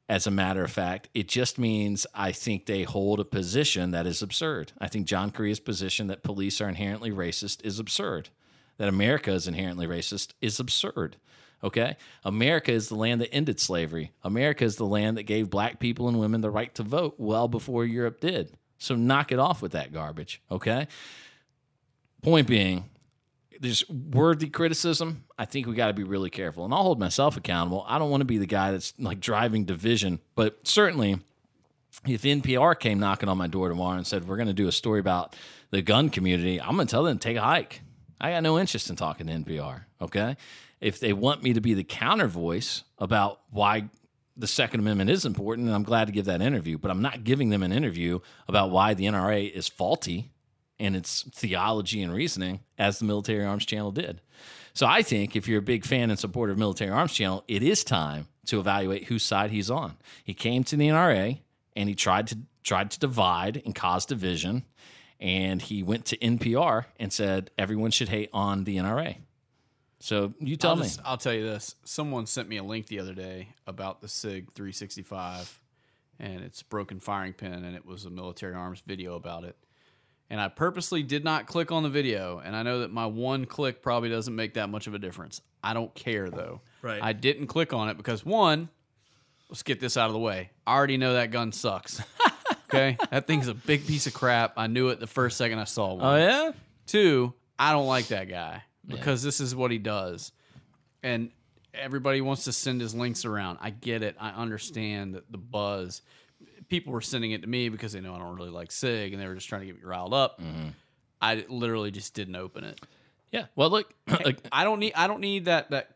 Speaker 2: As a matter of fact, it just means I think they hold a position that is absurd. I think John Korea's position that police are inherently racist is absurd. That America is inherently racist is absurd. Okay? America is the land that ended slavery. America is the land that gave black people and women the right to vote well before Europe did. So knock it off with that garbage. Okay? Point being, there's worthy criticism. I think we got to be really careful. And I'll hold myself accountable. I don't want to be the guy that's like driving division. But certainly, if NPR came knocking on my door tomorrow and said, we're going to do a story about the gun community, I'm going to tell them to take a hike. I got no interest in talking to NPR, okay? If they want me to be the counter voice about why the Second Amendment is important, then I'm glad to give that interview. But I'm not giving them an interview about why the NRA is faulty in its theology and reasoning, as the Military Arms Channel did. So I think if you're a big fan and supporter of Military Arms Channel, it is time to evaluate whose side he's on. He came to the NRA, and he tried to divide and cause division, and he went to NPR and said everyone should hate on the NRA. So you tell me.
Speaker 3: I'll tell you this. Someone sent me a link the other day about the SIG 365 and its broken firing pin, and it was a military arms video about it. And I purposely did not click on the video, and I know that my one click probably doesn't make that much of a difference. I don't care, though.
Speaker 2: Right.
Speaker 3: I didn't click on it because, one, let's get this out of the way. I already know that gun sucks. Okay? That thing's a big piece of crap. I knew it the first second I saw one.
Speaker 2: Oh, yeah?
Speaker 3: Two, I don't like that guy because this is what he does. And everybody wants to send his links around. I get it. I understand the buzz. People were sending it to me because they know I don't really like SIG, and they were just trying to get me riled up. Mm-hmm. I literally just didn't open it.
Speaker 2: Yeah. Well, look,
Speaker 3: I don't need that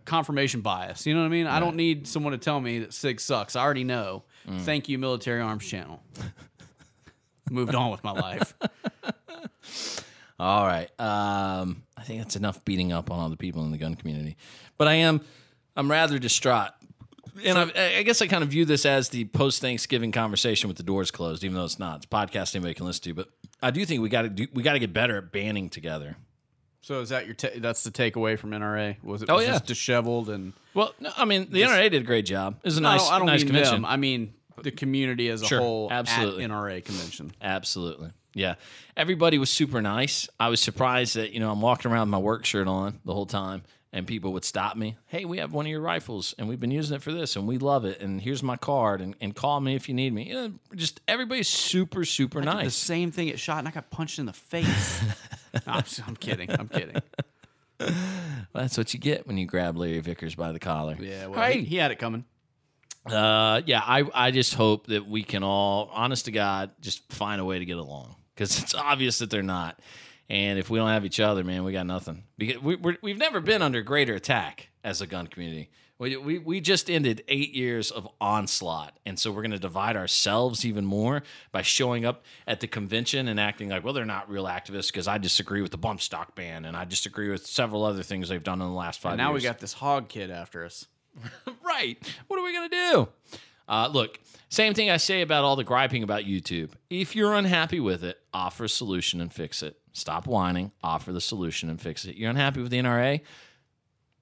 Speaker 3: confirmation bias. You know what I mean? Right. I don't need someone to tell me that SIG sucks. I already know. Thank you, Military Arms Channel. Moved on with my life.
Speaker 2: All right. I think that's enough beating up on all the people in the gun community. But I'm rather distraught. And I guess I kind of view this as the post-Thanksgiving conversation with the doors closed, even though it's not. It's a podcast anybody can listen to. But I do think we got to get better at banding together.
Speaker 3: So is that that's the takeaway from NRA? Was it just disheveled and?
Speaker 2: Well, no, I mean the NRA did a great job. It was a nice convention.
Speaker 3: Them. I mean the community as a whole.
Speaker 2: Absolutely.
Speaker 3: At NRA convention.
Speaker 2: Absolutely. Yeah. Everybody was super nice. I was surprised that, I'm walking around with my work shirt on the whole time, and people would stop me. Hey, we have one of your rifles, and we've been using it for this, and we love it, and here's my card, and call me if you need me. You know, just everybody's super, super
Speaker 3: I did
Speaker 2: nice.
Speaker 3: the same thing at shot, and I got punched in the face. No, I'm kidding. I'm kidding.
Speaker 2: Well, that's what you get when you grab Larry Vickers by the collar.
Speaker 3: Yeah, well,
Speaker 2: Hey.
Speaker 3: he had it coming.
Speaker 2: I just hope that we can all, honest to God, just find a way to get along, because it's obvious that they're not. And if we don't have each other, man, we got nothing. Because we've never been under greater attack as a gun community. We just ended 8 years of onslaught, and so we're going to divide ourselves even more by showing up at the convention and acting like, well, they're not real activists because I disagree with the bump stock ban, and I disagree with several other things they've done in the last 5 years.
Speaker 3: And now we got this hog kid after us.
Speaker 2: Right. What are we going to do? Look, same thing I say about all the griping about YouTube. If you're unhappy with it, offer a solution and fix it. Stop whining, offer the solution and fix it. You're unhappy with the NRA?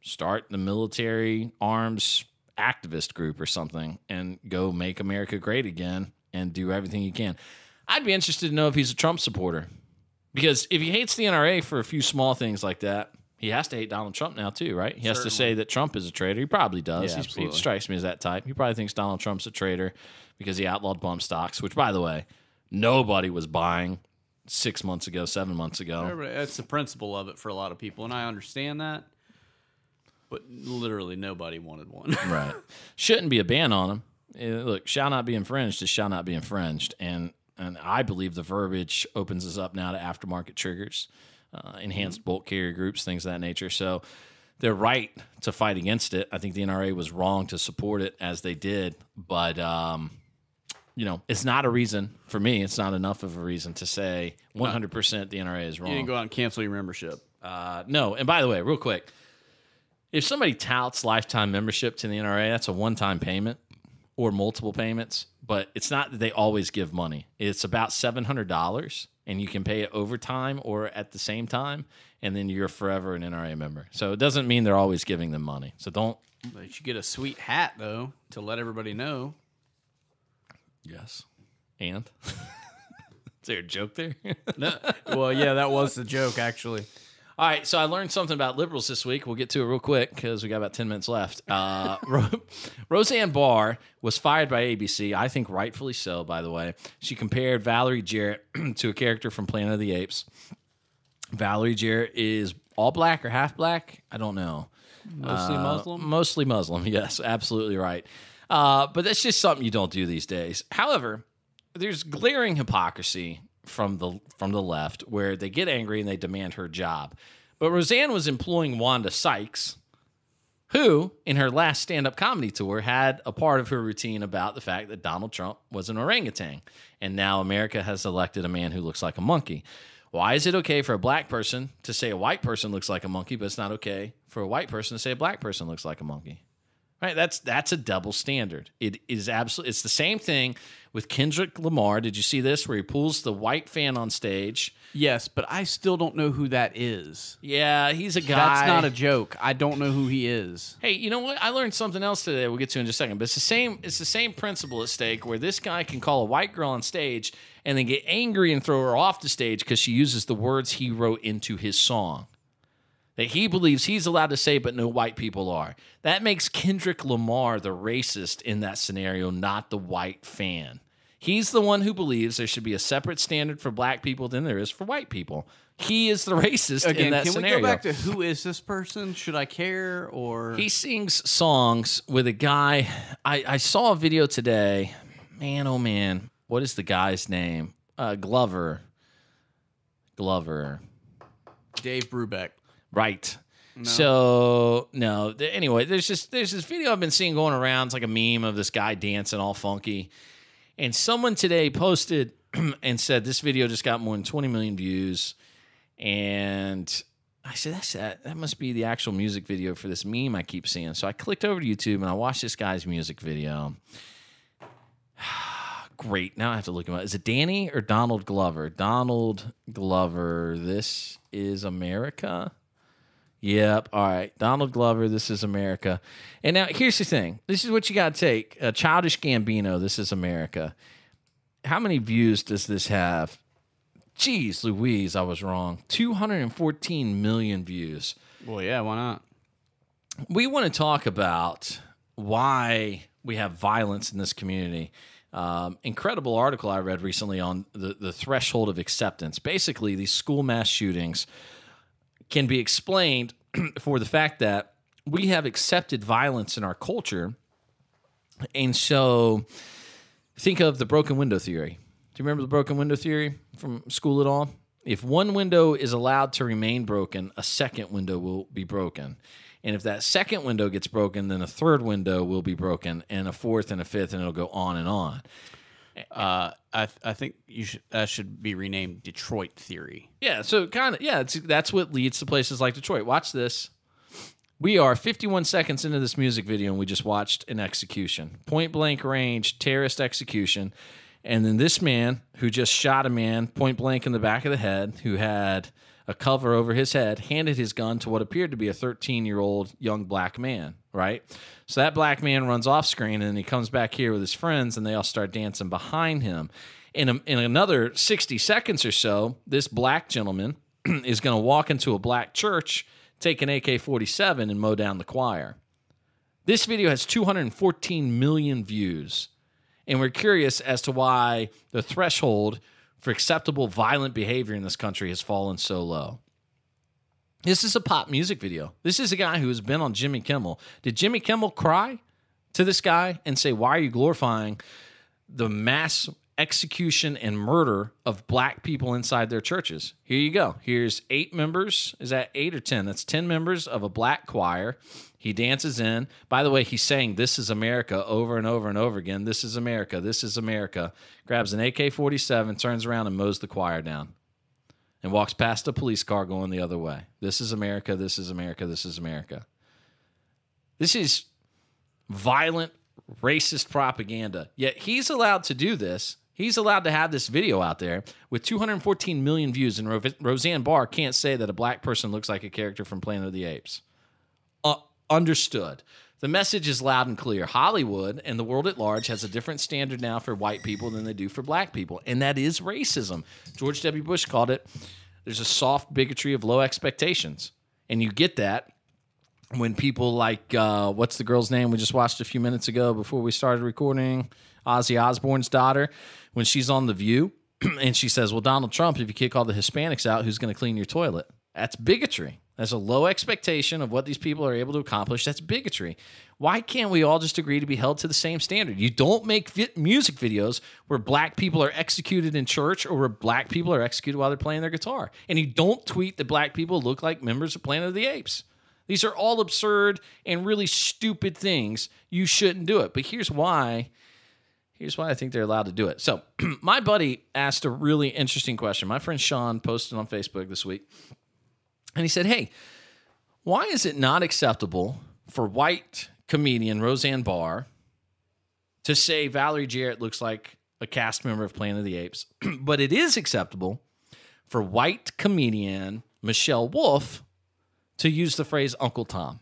Speaker 2: Start the military arms activist group or something and go make America great again and do everything you can. I'd be interested to know if he's a Trump supporter, because if he hates the NRA for a few small things like that, he has to hate Donald Trump now too, right? He has to say that Trump is a traitor. He probably does.
Speaker 3: Yeah,
Speaker 2: He strikes me as that type. He probably thinks Donald Trump's a traitor because he outlawed bump stocks, which, by the way, nobody was buying 6 months ago, 7 months ago.
Speaker 3: That's the principle of it for a lot of people, and I understand that. But literally nobody wanted one.
Speaker 2: Right. Shouldn't be a ban on them. Look, shall not be infringed is shall not be infringed. And I believe the verbiage opens us up now to aftermarket triggers, enhanced bolt carrier groups, things of that nature. So they're right to fight against it. I think the NRA was wrong to support it as they did. But, it's not a reason for me. It's not enough of a reason to say 100% the NRA is wrong.
Speaker 3: You didn't go out and cancel your membership.
Speaker 2: No. And by the way, real quick, if somebody touts lifetime membership to the NRA, that's a one-time payment or multiple payments, but it's not that they always give money. It's about $700, and you can pay it over time or at the same time, and then you're forever an NRA member. So it doesn't mean they're always giving them money. So don't.
Speaker 3: But you get a sweet hat, though, to let everybody know.
Speaker 2: Yes. And? Is there a joke there?
Speaker 3: No. Well, yeah, that was the joke, actually.
Speaker 2: All right, so I learned something about liberals this week. We'll get to it real quick because we got about 10 minutes left. Roseanne Barr was fired by ABC, I think rightfully so, by the way. She compared Valerie Jarrett to a character from Planet of the Apes. Valerie Jarrett is all black or half black? I don't know.
Speaker 3: Mostly Muslim?
Speaker 2: Mostly Muslim, yes, absolutely right. But that's just something you don't do these days. However, there's glaring hypocrisy from the left where they get angry and they demand her job. But Roseanne was employing Wanda Sykes, who, in her last stand-up comedy tour, had a part of her routine about the fact that Donald Trump was an orangutan, and now America has elected a man who looks like a monkey. Why is it okay for a black person to say a white person looks like a monkey, but it's not okay for a white person to say a black person looks like a monkey? Right? That's a double standard. It is absolutely. It's the same thing with Kendrick Lamar. Did you see this where he pulls the white fan on stage?
Speaker 3: Yes, but I still don't know who that is.
Speaker 2: Yeah, he's a guy.
Speaker 3: That's not a joke. I don't know who he is.
Speaker 2: Hey, you know what? I learned something else today. We'll get to in just a second. But it's the same principle at stake where this guy can call a white girl on stage and then get angry and throw her off the stage because she uses the words he wrote into his song that he believes he's allowed to say, but no white people are. That makes Kendrick Lamar the racist in that scenario, not the white fan. He's the one who believes there should be a separate standard for black people than there is for white people. He is the racist in that scenario.
Speaker 3: Can we go back to who is this person? Should I care? Or
Speaker 2: he sings songs with a guy. I saw a video today. Man, oh man, what is the guy's name? Glover.
Speaker 3: Dave Brubeck.
Speaker 2: Right. No. So, no. Anyway, there's this video I've been seeing going around. It's like a meme of this guy dancing all funky. And someone today posted and said this video just got more than 20 million views. And I said, that must be the actual music video for this meme I keep seeing. So I clicked over to YouTube and I watched this guy's music video. Great. Now I have to look him up. Is it Danny or Donald Glover? Donald Glover, This Is America? Yep. All right. Donald Glover, This Is America. And now here's the thing. This is what you got to take. Childish Gambino, This Is America. How many views does this have? Jeez Louise, I was wrong. 214 million views.
Speaker 3: Well, yeah, why not?
Speaker 2: we want to talk about why we have violence in this community. Incredible article I read recently on the threshold of acceptance. Basically, these school mass shootings can be explained for the fact that we have accepted violence in our culture. And so think of the broken window theory. Do you remember the broken window theory from school at all? If one window is allowed to remain broken, a second window will be broken. And if that second window gets broken, then a third window will be broken, and a fourth and a fifth, and it'll go on and on.
Speaker 3: I think that should be renamed Detroit theory.
Speaker 2: Yeah, so that's what leads to places like Detroit. Watch this. We are 51 seconds into this music video, and we just watched an execution. Point-blank range, terrorist execution. And then this man who just shot a man point-blank in the back of the head, who had a cover over his head, handed his gun to what appeared to be a 13-year-old young black man, right? So that black man runs off screen, and then he comes back here with his friends, and they all start dancing behind him. In another 60 seconds or so, this black gentleman is going to walk into a black church, take an AK-47, and mow down the choir. This video has 214 million views, and we're curious as to why the threshold for acceptable violent behavior in this country has fallen so low. This is a pop music video. This is a guy who has been on Jimmy Kimmel. Did Jimmy Kimmel cry to this guy and say, why are you glorifying the mass execution and murder of black people inside their churches? Here you go. Here's 8 members. Is that 8 or 10? That's 10 members of a black choir. He dances in. By the way, he's saying, "This is America," over and over and over again. This is America. This is America. Grabs an AK-47, turns around and mows the choir down, and walks past a police car going the other way. This is America. This is America. This is America. This is violent, racist propaganda. Yet he's allowed to do this. He's allowed to have this video out there with 214 million views, and Roseanne Barr can't say that a black person looks like a character from Planet of the Apes. Understood. The message is loud and clear. Hollywood and the world at large has a different standard now for white people than they do for black people, and that is racism. George W. Bush called it, there's a soft bigotry of low expectations. And you get that when people like, what's the girl's name we just watched a few minutes ago before we started recording? Ozzy Osbourne's daughter, when she's on The View, and she says, well, Donald Trump, if you kick all the Hispanics out, who's going to clean your toilet? That's bigotry. That's a low expectation of what these people are able to accomplish. That's bigotry. Why can't we all just agree to be held to the same standard? You don't make music videos where black people are executed in church or where black people are executed while they're playing their guitar. And you don't tweet that black people look like members of Planet of the Apes. These are all absurd and really stupid things. You shouldn't do it. But here's why I think they're allowed to do it. So my buddy asked a really interesting question. My friend Sean posted on Facebook this week. And he said, hey, why is it not acceptable for white comedian Roseanne Barr to say Valerie Jarrett looks like a cast member of Planet of the Apes, but it is acceptable for white comedian Michelle Wolf to use the phrase Uncle Tom?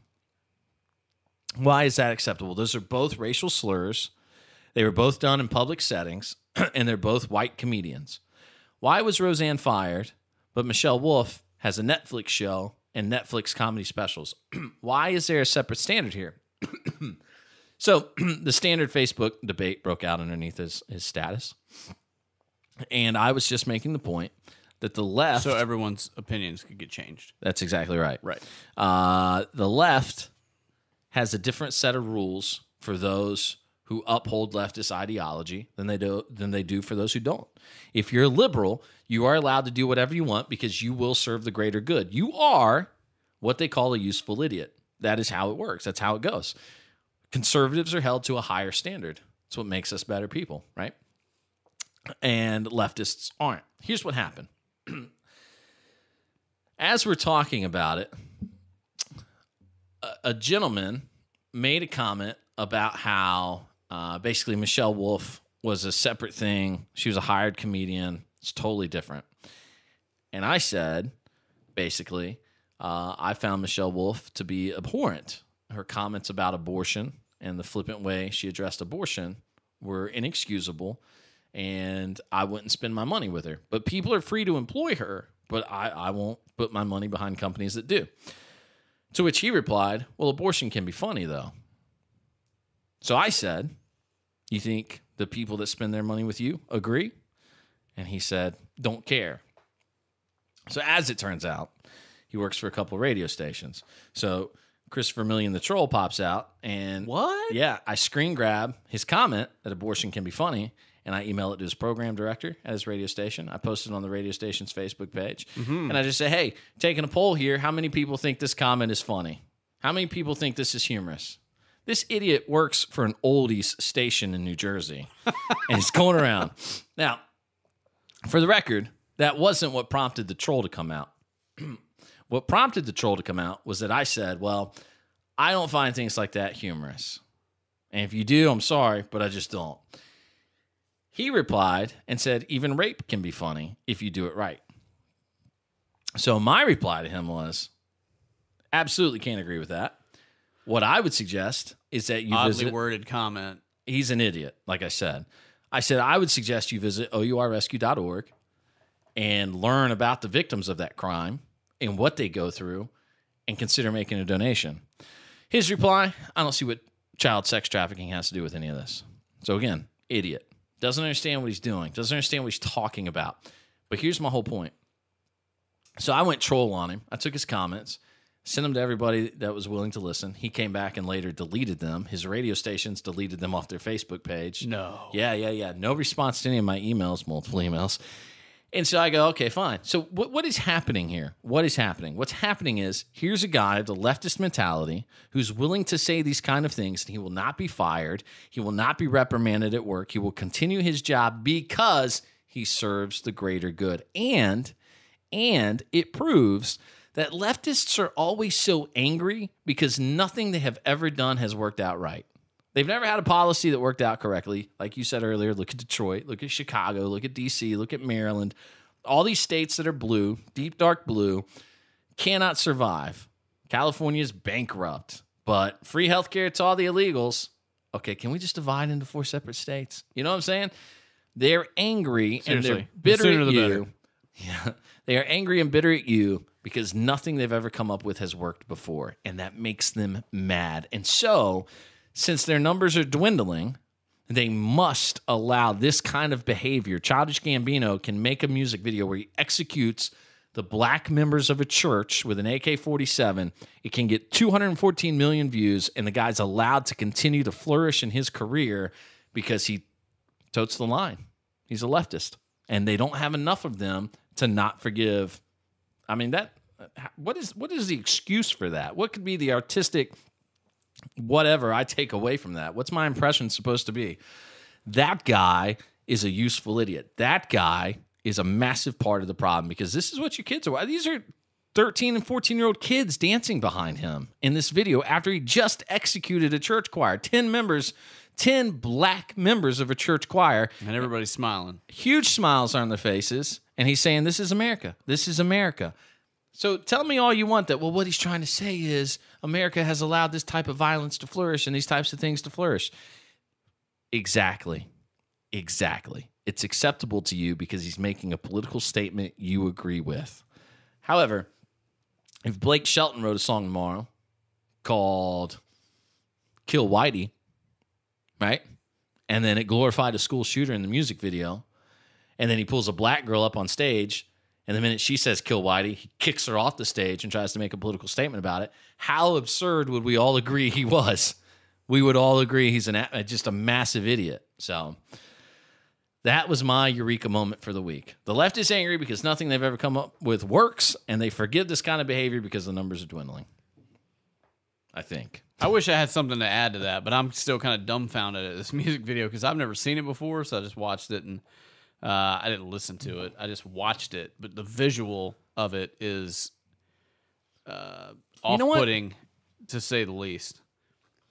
Speaker 2: Why is that acceptable? Those are both racial slurs. They were both done in public settings, and they're both white comedians. Why was Roseanne fired, but Michelle Wolf has a Netflix show and Netflix comedy specials? Why is there a separate standard here? So the standard Facebook debate broke out underneath his status. And I was just making the point that the left...
Speaker 3: So everyone's opinions could get changed.
Speaker 2: That's exactly right.
Speaker 3: Right.
Speaker 2: The left has a different set of rules for those who uphold leftist ideology than they do for those who don't. If you're a liberal, you are allowed to do whatever you want because you will serve the greater good. You are what they call a useful idiot. That is how it works. That's how it goes. Conservatives are held to a higher standard. That's what makes us better people, right? And leftists aren't. Here's what happened. As we're talking about it, a gentleman made a comment about how basically Michelle Wolf was a separate thing. She was a hired comedian. It's totally different. And I said, basically, I found Michelle Wolf to be abhorrent. Her comments about abortion and the flippant way she addressed abortion were inexcusable, and I wouldn't spend my money with her. But people are free to employ her, but I won't put my money behind companies that do. To which he replied, well, abortion can be funny, though. So I said, you think the people that spend their money with you agree? And he said, don't care. So as it turns out, he works for a couple of radio stations. So Christopher Million the Troll pops out, and
Speaker 3: What?
Speaker 2: Yeah, I screen grab his comment that abortion can be funny, and I email it to his program director at his radio station. I post it on the radio station's Facebook page, and I just say, hey, taking a poll here, how many people think this comment is funny? How many people think this is humorous? This idiot works for an oldies station in New Jersey, and he's going around. Now, for the record, that wasn't what prompted the troll to come out. What prompted the troll to come out was that I said, well, I don't find things like that humorous. And if you do, I'm sorry, but I just don't. He replied and said, even rape can be funny if you do it right. So my reply to him was, absolutely can't agree with that. What I would suggest is that you
Speaker 3: Oddly
Speaker 2: visit...
Speaker 3: worded comment.
Speaker 2: He's an idiot, like I said. I would suggest you visit OURrescue.org and learn about the victims of that crime and what they go through and consider making a donation. His reply, I don't see what child sex trafficking has to do with any of this. So again, idiot. Doesn't understand what he's doing. Doesn't understand what he's talking about. But here's my whole point. So I went troll on him. I took his comments, sent them to everybody that was willing to listen. He came back and later deleted them. His radio stations deleted them off their Facebook page.
Speaker 3: No.
Speaker 2: Yeah. No response to any of my emails, multiple emails. And so I go, okay, fine. So what is happening here? What is happening? What's happening is here's a guy of the leftist mentality who's willing to say these kind of things, and he will not be fired. He will not be reprimanded at work. He will continue his job because he serves the greater good. And it proves that leftists are always so angry because nothing they have ever done has worked out right. They've never had a policy that worked out correctly. Like you said earlier, look at Detroit, look at Chicago, look at D.C., look at Maryland. All these states that are blue, deep, dark blue, cannot survive. California is bankrupt, but free healthcare to all the illegals. Okay, can we just divide into 4 separate states? You know what I'm saying? They're angry and they're bitter at you. Yeah, they are angry and bitter at you because nothing they've ever come up with has worked before, and that makes them mad. And so, since their numbers are dwindling, they must allow this kind of behavior. Childish Gambino can make a music video where he executes the black members of a church with an AK-47. It can get 214 million views, and the guy's allowed to continue to flourish in his career because he totes the line. He's a leftist, and they don't have enough of them to not forgive. I mean, what is the excuse for that? What could be the artistic whatever I take away from that? What's my impression supposed to be? That guy is a useful idiot. That guy is a massive part of the problem because this is what your kids are. These are 13 and 14-year-old kids dancing behind him in this video after he just executed a church choir. 10 black members of a church choir.
Speaker 3: And everybody's smiling.
Speaker 2: Huge smiles on their faces. And he's saying, this is America. This is America. So tell me all you want that, well, what he's trying to say is America has allowed this type of violence to flourish and these types of things to flourish. Exactly. It's acceptable to you because he's making a political statement you agree with. However, if Blake Shelton wrote a song tomorrow called Kill Whitey, right? And then it glorified a school shooter in the music video, and then he pulls a black girl up on stage, and the minute she says kill Whitey, he kicks her off the stage and tries to make a political statement about it. How absurd would we all agree he was? We would all agree he's just a massive idiot. So that was my eureka moment for the week. The left is angry because nothing they've ever come up with works, and they forgive this kind of behavior because the numbers are dwindling. I think.
Speaker 3: I wish I had something to add to that, but I'm still kind of dumbfounded at this music video because I've never seen it before, so I just watched it and I didn't listen to it. I just watched it, but the visual of it is off-putting, to say the least.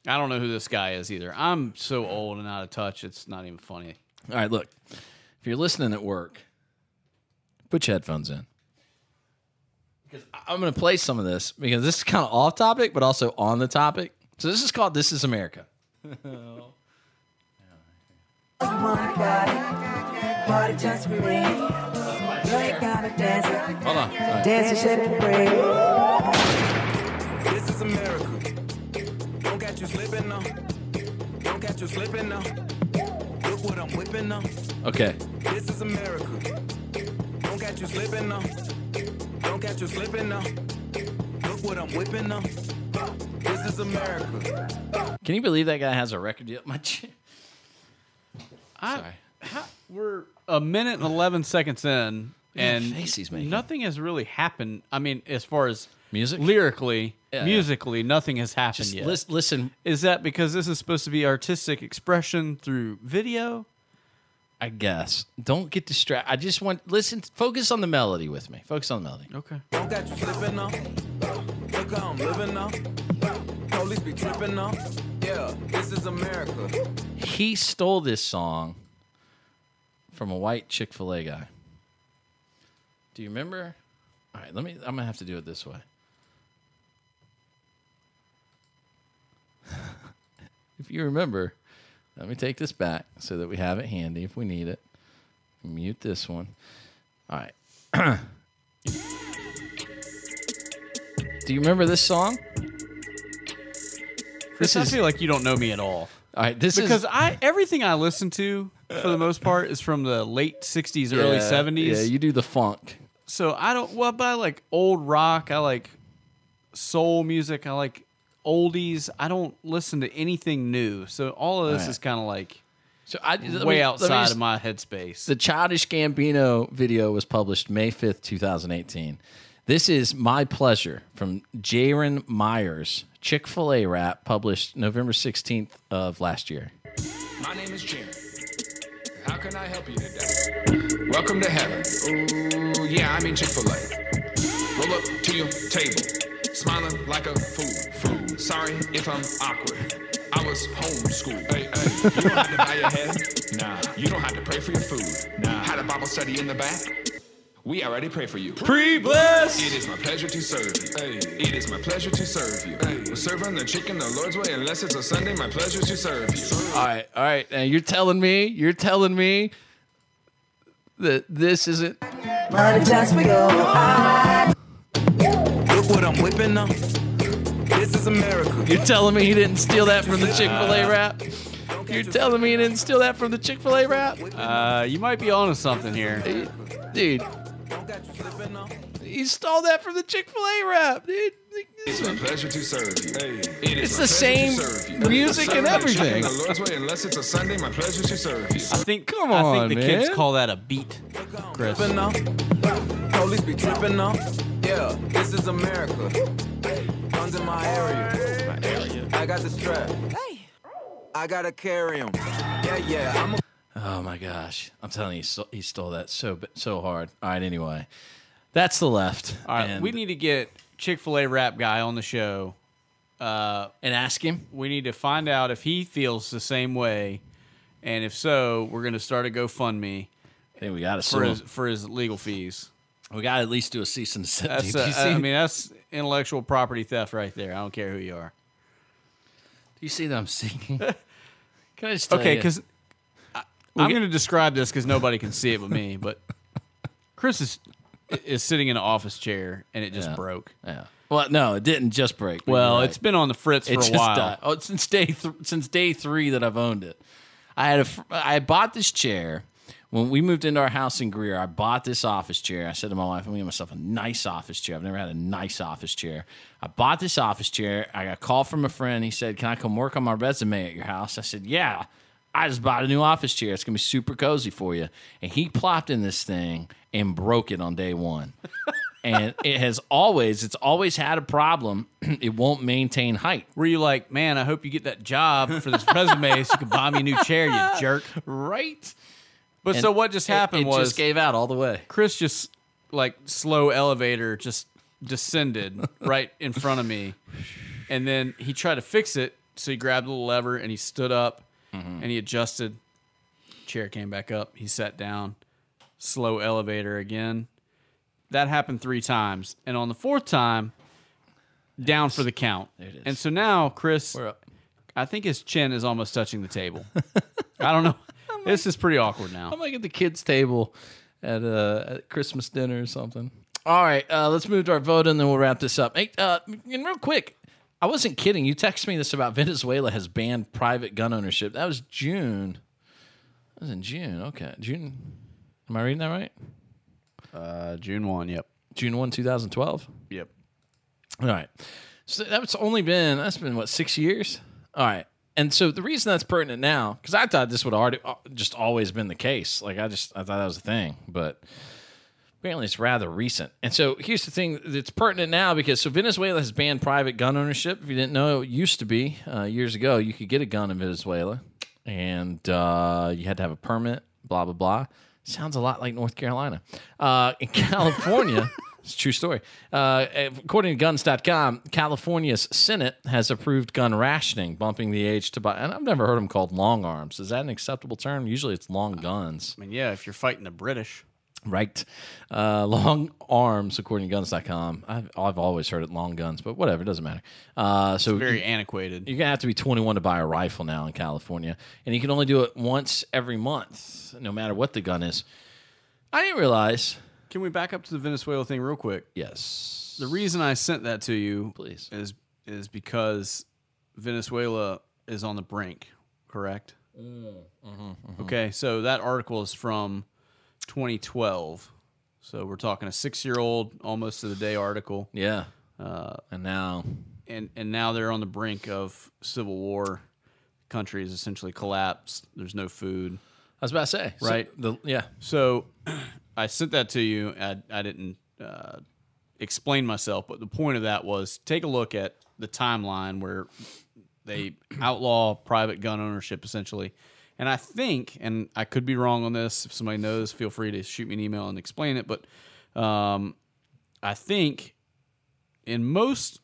Speaker 3: I don't know who this guy is either. I'm so old and out of touch, it's not even funny.
Speaker 2: All right, look. If you're listening at work, put your headphones in. Because I'm going to play some of this because this is kind of off topic, but also on the topic. So this is called This Is America.
Speaker 4: Party just for me. You ain't gotta dance it.
Speaker 2: Hold on. All right.
Speaker 4: Dance and shake and break. This
Speaker 5: This is America. Don't catch you slipping now. Don't catch you slipping now. Look what I'm whipping now.
Speaker 2: Okay.
Speaker 5: This is America. Don't catch you slipping now. Don't catch you slipping now. Look what I'm whipping now. This is America.
Speaker 2: Can you believe that guy has a record deal? Sorry.
Speaker 3: We're a minute and 11 seconds in, and
Speaker 2: face he's making.
Speaker 3: nothing has really happened. I mean, as far as
Speaker 2: Music?
Speaker 3: lyrically,
Speaker 2: Yeah,
Speaker 3: musically, nothing has happened
Speaker 2: Just
Speaker 3: yet.
Speaker 2: listen.
Speaker 3: Is that because this is supposed to be artistic expression through video?
Speaker 2: I guess. Don't get distracted. I just want focus on the melody with me. Focus on the melody.
Speaker 3: Okay.
Speaker 5: Don't catch you slipping now. Look how I'm living now. Police be tripping now. Yeah, this is America.
Speaker 2: He stole this song from a white Chick-fil-A guy. Do you remember? All right, I'm gonna have to do it this way. If you remember, let me take this back so that we have it handy if we need it. Mute this one. All right. Do you remember this song?
Speaker 3: Chris, I feel like you don't know me at all.
Speaker 2: All right, this
Speaker 3: Because
Speaker 2: is
Speaker 3: everything I listen to, for the most part, is from the late 60s, early 70s.
Speaker 2: Yeah, you do the funk.
Speaker 3: So I don't, well, but I like old rock. I like soul music. I like oldies. I don't listen to anything new. So all of this
Speaker 2: All right.
Speaker 3: is kind of like
Speaker 2: So I
Speaker 3: way outside of my headspace.
Speaker 2: The Childish Gambino video was published May 5th, 2018. This is My Pleasure from Jaron Myers, Chick-fil-A rap, published November 16th of last year.
Speaker 6: My name is Jim. How can I help you today? Welcome to heaven. Ooh, yeah, I'm in Chick-fil-A. Roll up to your table, smiling like a fool. Sorry if I'm awkward. I was homeschooled. Hey, you don't have to bow your head. Nah. You don't have to pray for your food. Nah. Had a Bible study in the back. We already pray for you.
Speaker 2: Pre-blessed!
Speaker 6: It is my pleasure to serve you. Hey. It is my pleasure to serve you. Hey. We're serving the chicken the Lord's way. Unless it's a Sunday, my pleasure to serve you.
Speaker 2: All right. Now you're telling me that this isn't...
Speaker 4: Money just for your eyes.
Speaker 5: Look what I'm whipping now. This is America.
Speaker 2: You're telling me he didn't steal that from the Chick-fil-A rap? You're telling me he didn't steal that from the Chick-fil-A rap?
Speaker 3: You might be onto something here.
Speaker 2: Dude,
Speaker 5: Don't catch you slipping now.
Speaker 2: he stole that from the Chick-fil-A rap, dude.
Speaker 6: It's my pleasure to serve you. Hey. It is
Speaker 2: It's
Speaker 6: my
Speaker 2: the
Speaker 6: pleasure
Speaker 2: same
Speaker 6: to serve you.
Speaker 2: music and
Speaker 6: Serving the
Speaker 2: everything.
Speaker 6: chicken the Lord's way. Unless it's a Sunday, my pleasure to serve you.
Speaker 3: I think
Speaker 2: Come
Speaker 3: I
Speaker 2: on,
Speaker 3: think the kids
Speaker 2: man.
Speaker 3: call that a beat, Chris.
Speaker 5: Tripping now. Police be tripping now. Yeah, this is America. Guns in my area. I got the strap. Hey. I gotta carry 'em. Yeah, I'm a
Speaker 2: Oh my gosh! I'm telling you, he stole that so hard. All right, anyway, that's the left.
Speaker 3: All right,
Speaker 2: and,
Speaker 3: we need to get Chick-fil-A rap guy on the show.
Speaker 2: and ask him.
Speaker 3: We need to find out if he feels the same way, and if so, we're going to start a GoFundMe
Speaker 2: I think we got to sue him.
Speaker 3: for his legal fees.
Speaker 2: We got to at least do a cease and desist.
Speaker 3: That's
Speaker 2: Do you see-
Speaker 3: I mean that's intellectual property theft right there. I don't care who you are.
Speaker 2: Do you see that I'm singing? Can I just tell
Speaker 3: Okay,
Speaker 2: you?
Speaker 3: because I'm going to describe this because nobody can see it but me. But Chris is sitting in an office chair and it just
Speaker 2: Yeah.
Speaker 3: broke.
Speaker 2: Yeah. Well, no, it didn't just break. but
Speaker 3: Well,
Speaker 2: you're right.
Speaker 3: it's been on the fritz for
Speaker 2: It's
Speaker 3: a
Speaker 2: just
Speaker 3: while.
Speaker 2: died. Oh, since day 3 that I've owned it. I bought this chair when we moved into our house in Greer. I bought this office chair. I said to my wife, I'm going to get myself a nice office chair. I've never had a nice office chair. I bought this office chair. I got a call from a friend. He said, "Can I come work on my resume at your house?" I said, "Yeah. I just bought a new office chair. It's going to be super cozy for you." And he plopped in this thing and broke it on day 1. And it's always had a problem. It won't maintain height.
Speaker 3: Were you like, man, I hope you get that job for this resume so you can buy me a new chair, you jerk?
Speaker 2: Right?
Speaker 3: But
Speaker 2: And
Speaker 3: so what just happened
Speaker 2: it
Speaker 3: was
Speaker 2: just gave out all the way.
Speaker 3: Chris just, like, slow elevator just descended right in front of me. And then he tried to fix it, so he grabbed a little lever and he stood up and he adjusted. Chair came back up. He sat down. Slow elevator again. That happened 3 times. And on the 4th time, down for the count.
Speaker 2: There it is.
Speaker 3: And so now, Chris,
Speaker 2: We're up.
Speaker 3: I think his chin is almost touching the table. I don't know. This is pretty awkward now.
Speaker 2: I might get the kids' table at Christmas dinner or something. All right, let's move to our vote and then we'll wrap this up. Hey, and real quick, I wasn't kidding. You texted me this about Venezuela has banned private gun ownership. That was June. That was in June. Okay. June. Am I reading that right?
Speaker 3: June 1, yep.
Speaker 2: June 1, 2012?
Speaker 3: Yep.
Speaker 2: All right. So that's been, what, 6 years? All right. And so the reason that's pertinent now, because I thought this would already just always been the case. Like, I thought that was a thing, but apparently it's rather recent. And so here's the thing that's pertinent now, because so Venezuela has banned private gun ownership. If you didn't know, it used to be years ago, you could get a gun in Venezuela, and you had to have a permit, blah, blah, blah. Sounds a lot like North Carolina. In California... It's a true story. According to guns.com, California's Senate has approved gun rationing, bumping the age to buy. And I've never heard them called long arms. Is that an acceptable term? Usually it's long guns.
Speaker 3: I mean, yeah, if you're fighting the British.
Speaker 2: Right. Long arms, according to guns.com. I've always heard it long guns, but whatever. It doesn't matter. So
Speaker 3: It's very antiquated.
Speaker 2: You're going to have to be 21 to buy a rifle now in California. And you can only do it once every month, no matter what the gun is. I didn't realize...
Speaker 3: Can we back up to the Venezuela thing real quick?
Speaker 2: Yes.
Speaker 3: The reason I sent that to you,
Speaker 2: Please,
Speaker 3: is because Venezuela is on the brink, correct? Okay, so that article is from 2012. So we're talking a 6-year-old, almost to the day article.
Speaker 2: Yeah. And now...
Speaker 3: And now they're on the brink of civil war. Country is essentially collapsed. There's no food.
Speaker 2: I was about to say.
Speaker 3: Right?
Speaker 2: Yeah.
Speaker 3: So I sent that to you. I didn't explain myself, but the point of that was take a look at the timeline where they outlaw private gun ownership, essentially. And I think, and I could be wrong on this, if somebody knows, feel free to shoot me an email and explain it, but I think in most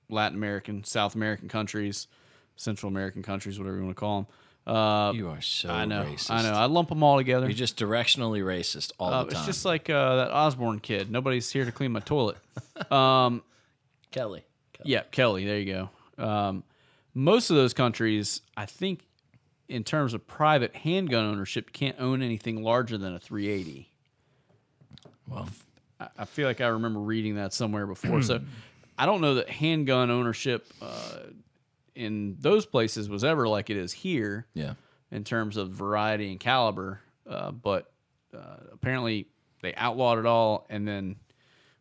Speaker 3: Latin American, South American countries, Central American countries, whatever you want to call them,
Speaker 2: you are so racist.
Speaker 3: I know. I lump them all together.
Speaker 2: You're just directionally racist all the time.
Speaker 3: It's just like that Osborne kid. Nobody's here to clean my toilet.
Speaker 2: Kelly.
Speaker 3: Yeah, Kelly. There you go. Most of those countries, I think, in terms of private handgun ownership, you can't own anything larger than a .380.
Speaker 2: Well,
Speaker 3: I feel like I remember reading that somewhere before. So I don't know that handgun ownership in those places was ever like it is here.
Speaker 2: Yeah.
Speaker 3: In terms of variety and caliber, but apparently they outlawed it all, and then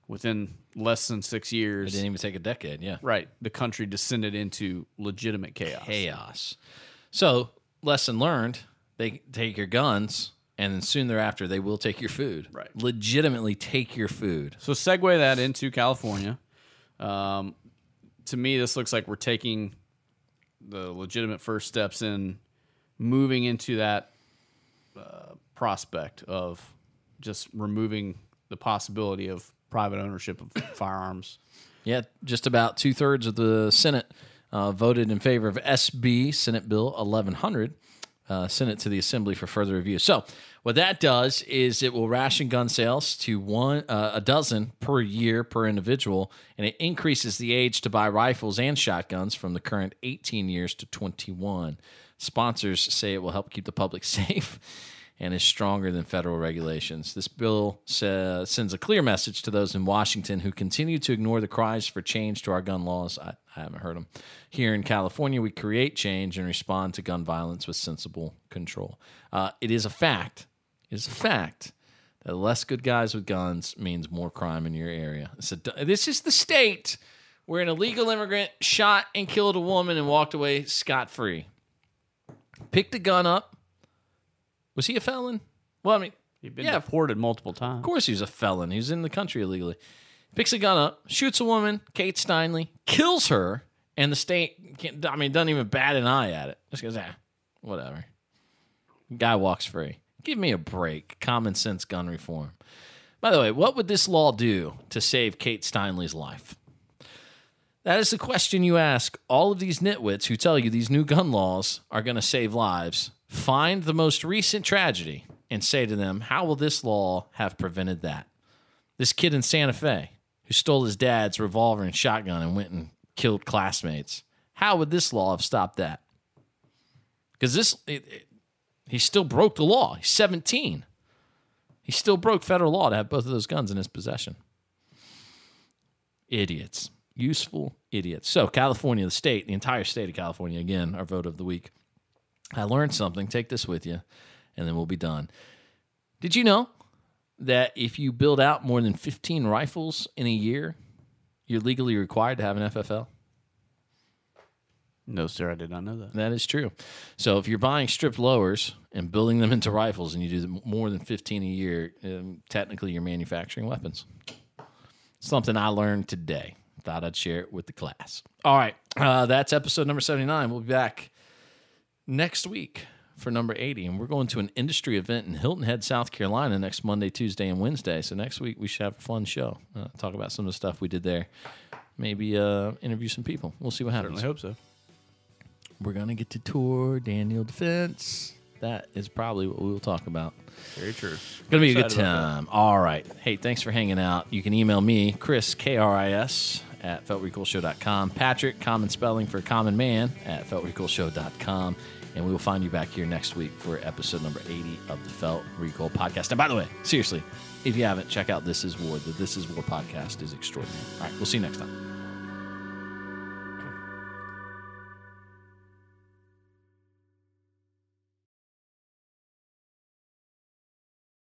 Speaker 3: within less than 6 years,
Speaker 2: it didn't even take a decade. Yeah.
Speaker 3: right, the country descended into legitimate chaos.
Speaker 2: So, lesson learned: they take your guns, and then soon thereafter, they will take your food.
Speaker 3: Right.
Speaker 2: Legitimately take your food.
Speaker 3: So segue that into California. To me, this looks like we're taking the legitimate first steps in moving into that prospect of just removing the possibility of private ownership of firearms.
Speaker 2: Yeah, just about 2/3 of the Senate voted in favor of SB, Senate Bill 1100, sent it to the Assembly for further review. So what that does is it will ration gun sales to a dozen per year per individual, and it increases the age to buy rifles and shotguns from the current 18 years to 21. Sponsors say it will help keep the public safe and is stronger than federal regulations. This bill sends a clear message to those in Washington who continue to ignore the cries for change to our gun laws. I haven't heard them. Here in California, we create change and respond to gun violence with sensible control. It is a fact. It is a fact that less good guys with guns means more crime in your area. This is the state where an illegal immigrant shot and killed a woman and walked away scot-free. Picked a gun up. Was he a felon? Well, I mean,
Speaker 3: He'd been deported multiple times.
Speaker 2: of course he was a felon. He was in the country illegally. Picks a gun up, shoots a woman, Kate Steinle, kills her, and the state doesn't even bat an eye at it. Just goes, whatever. Guy walks free. Give me a break. Common sense gun reform. By the way, what would this law do to save Kate Steinle's life? That is the question you ask all of these nitwits who tell you these new gun laws are going to save lives. Find the most recent tragedy and say to them, how will this law have prevented that? This kid in Santa Fe who stole his dad's revolver and shotgun and went and killed classmates. How would this law have stopped that? Because he still broke the law. He's 17. He still broke federal law to have both of those guns in his possession. Idiots. Useful idiots. So California, the state, the entire state of California, again, our vote of the week. I learned something. Take this with you, and then we'll be done. Did you know that if you build out more than 15 rifles in a year, you're legally required to have an FFL?
Speaker 3: No, sir, I did not know that.
Speaker 2: That is true. So if you're buying stripped lowers and building them into rifles and you do more than 15 a year, technically you're manufacturing weapons. Something I learned today. Thought I'd share it with the class. All right. That's episode number 79. We'll be back next week for number 80. And we're going to an industry event in Hilton Head, South Carolina next Monday, Tuesday, and Wednesday. So next week we should have a fun show. Talk about some of the stuff we did there. Maybe interview some people. We'll see what happens.
Speaker 3: Certainly hope so.
Speaker 2: We're going to get to tour Daniel Defense. That is probably what we will talk about.
Speaker 3: Very true.
Speaker 2: Going to be a good time. All right. Hey, thanks for hanging out. You can email me, Chris, K-R-I-S, at feltrecoolshow.com. Patrick, common spelling for common man, at feltrecoolshow.com. And we will find you back here next week for episode number 80 of the Felt Recoil podcast. And by the way, seriously, if you haven't, check out This Is War. The This Is War podcast is extraordinary. All right. We'll see you next time.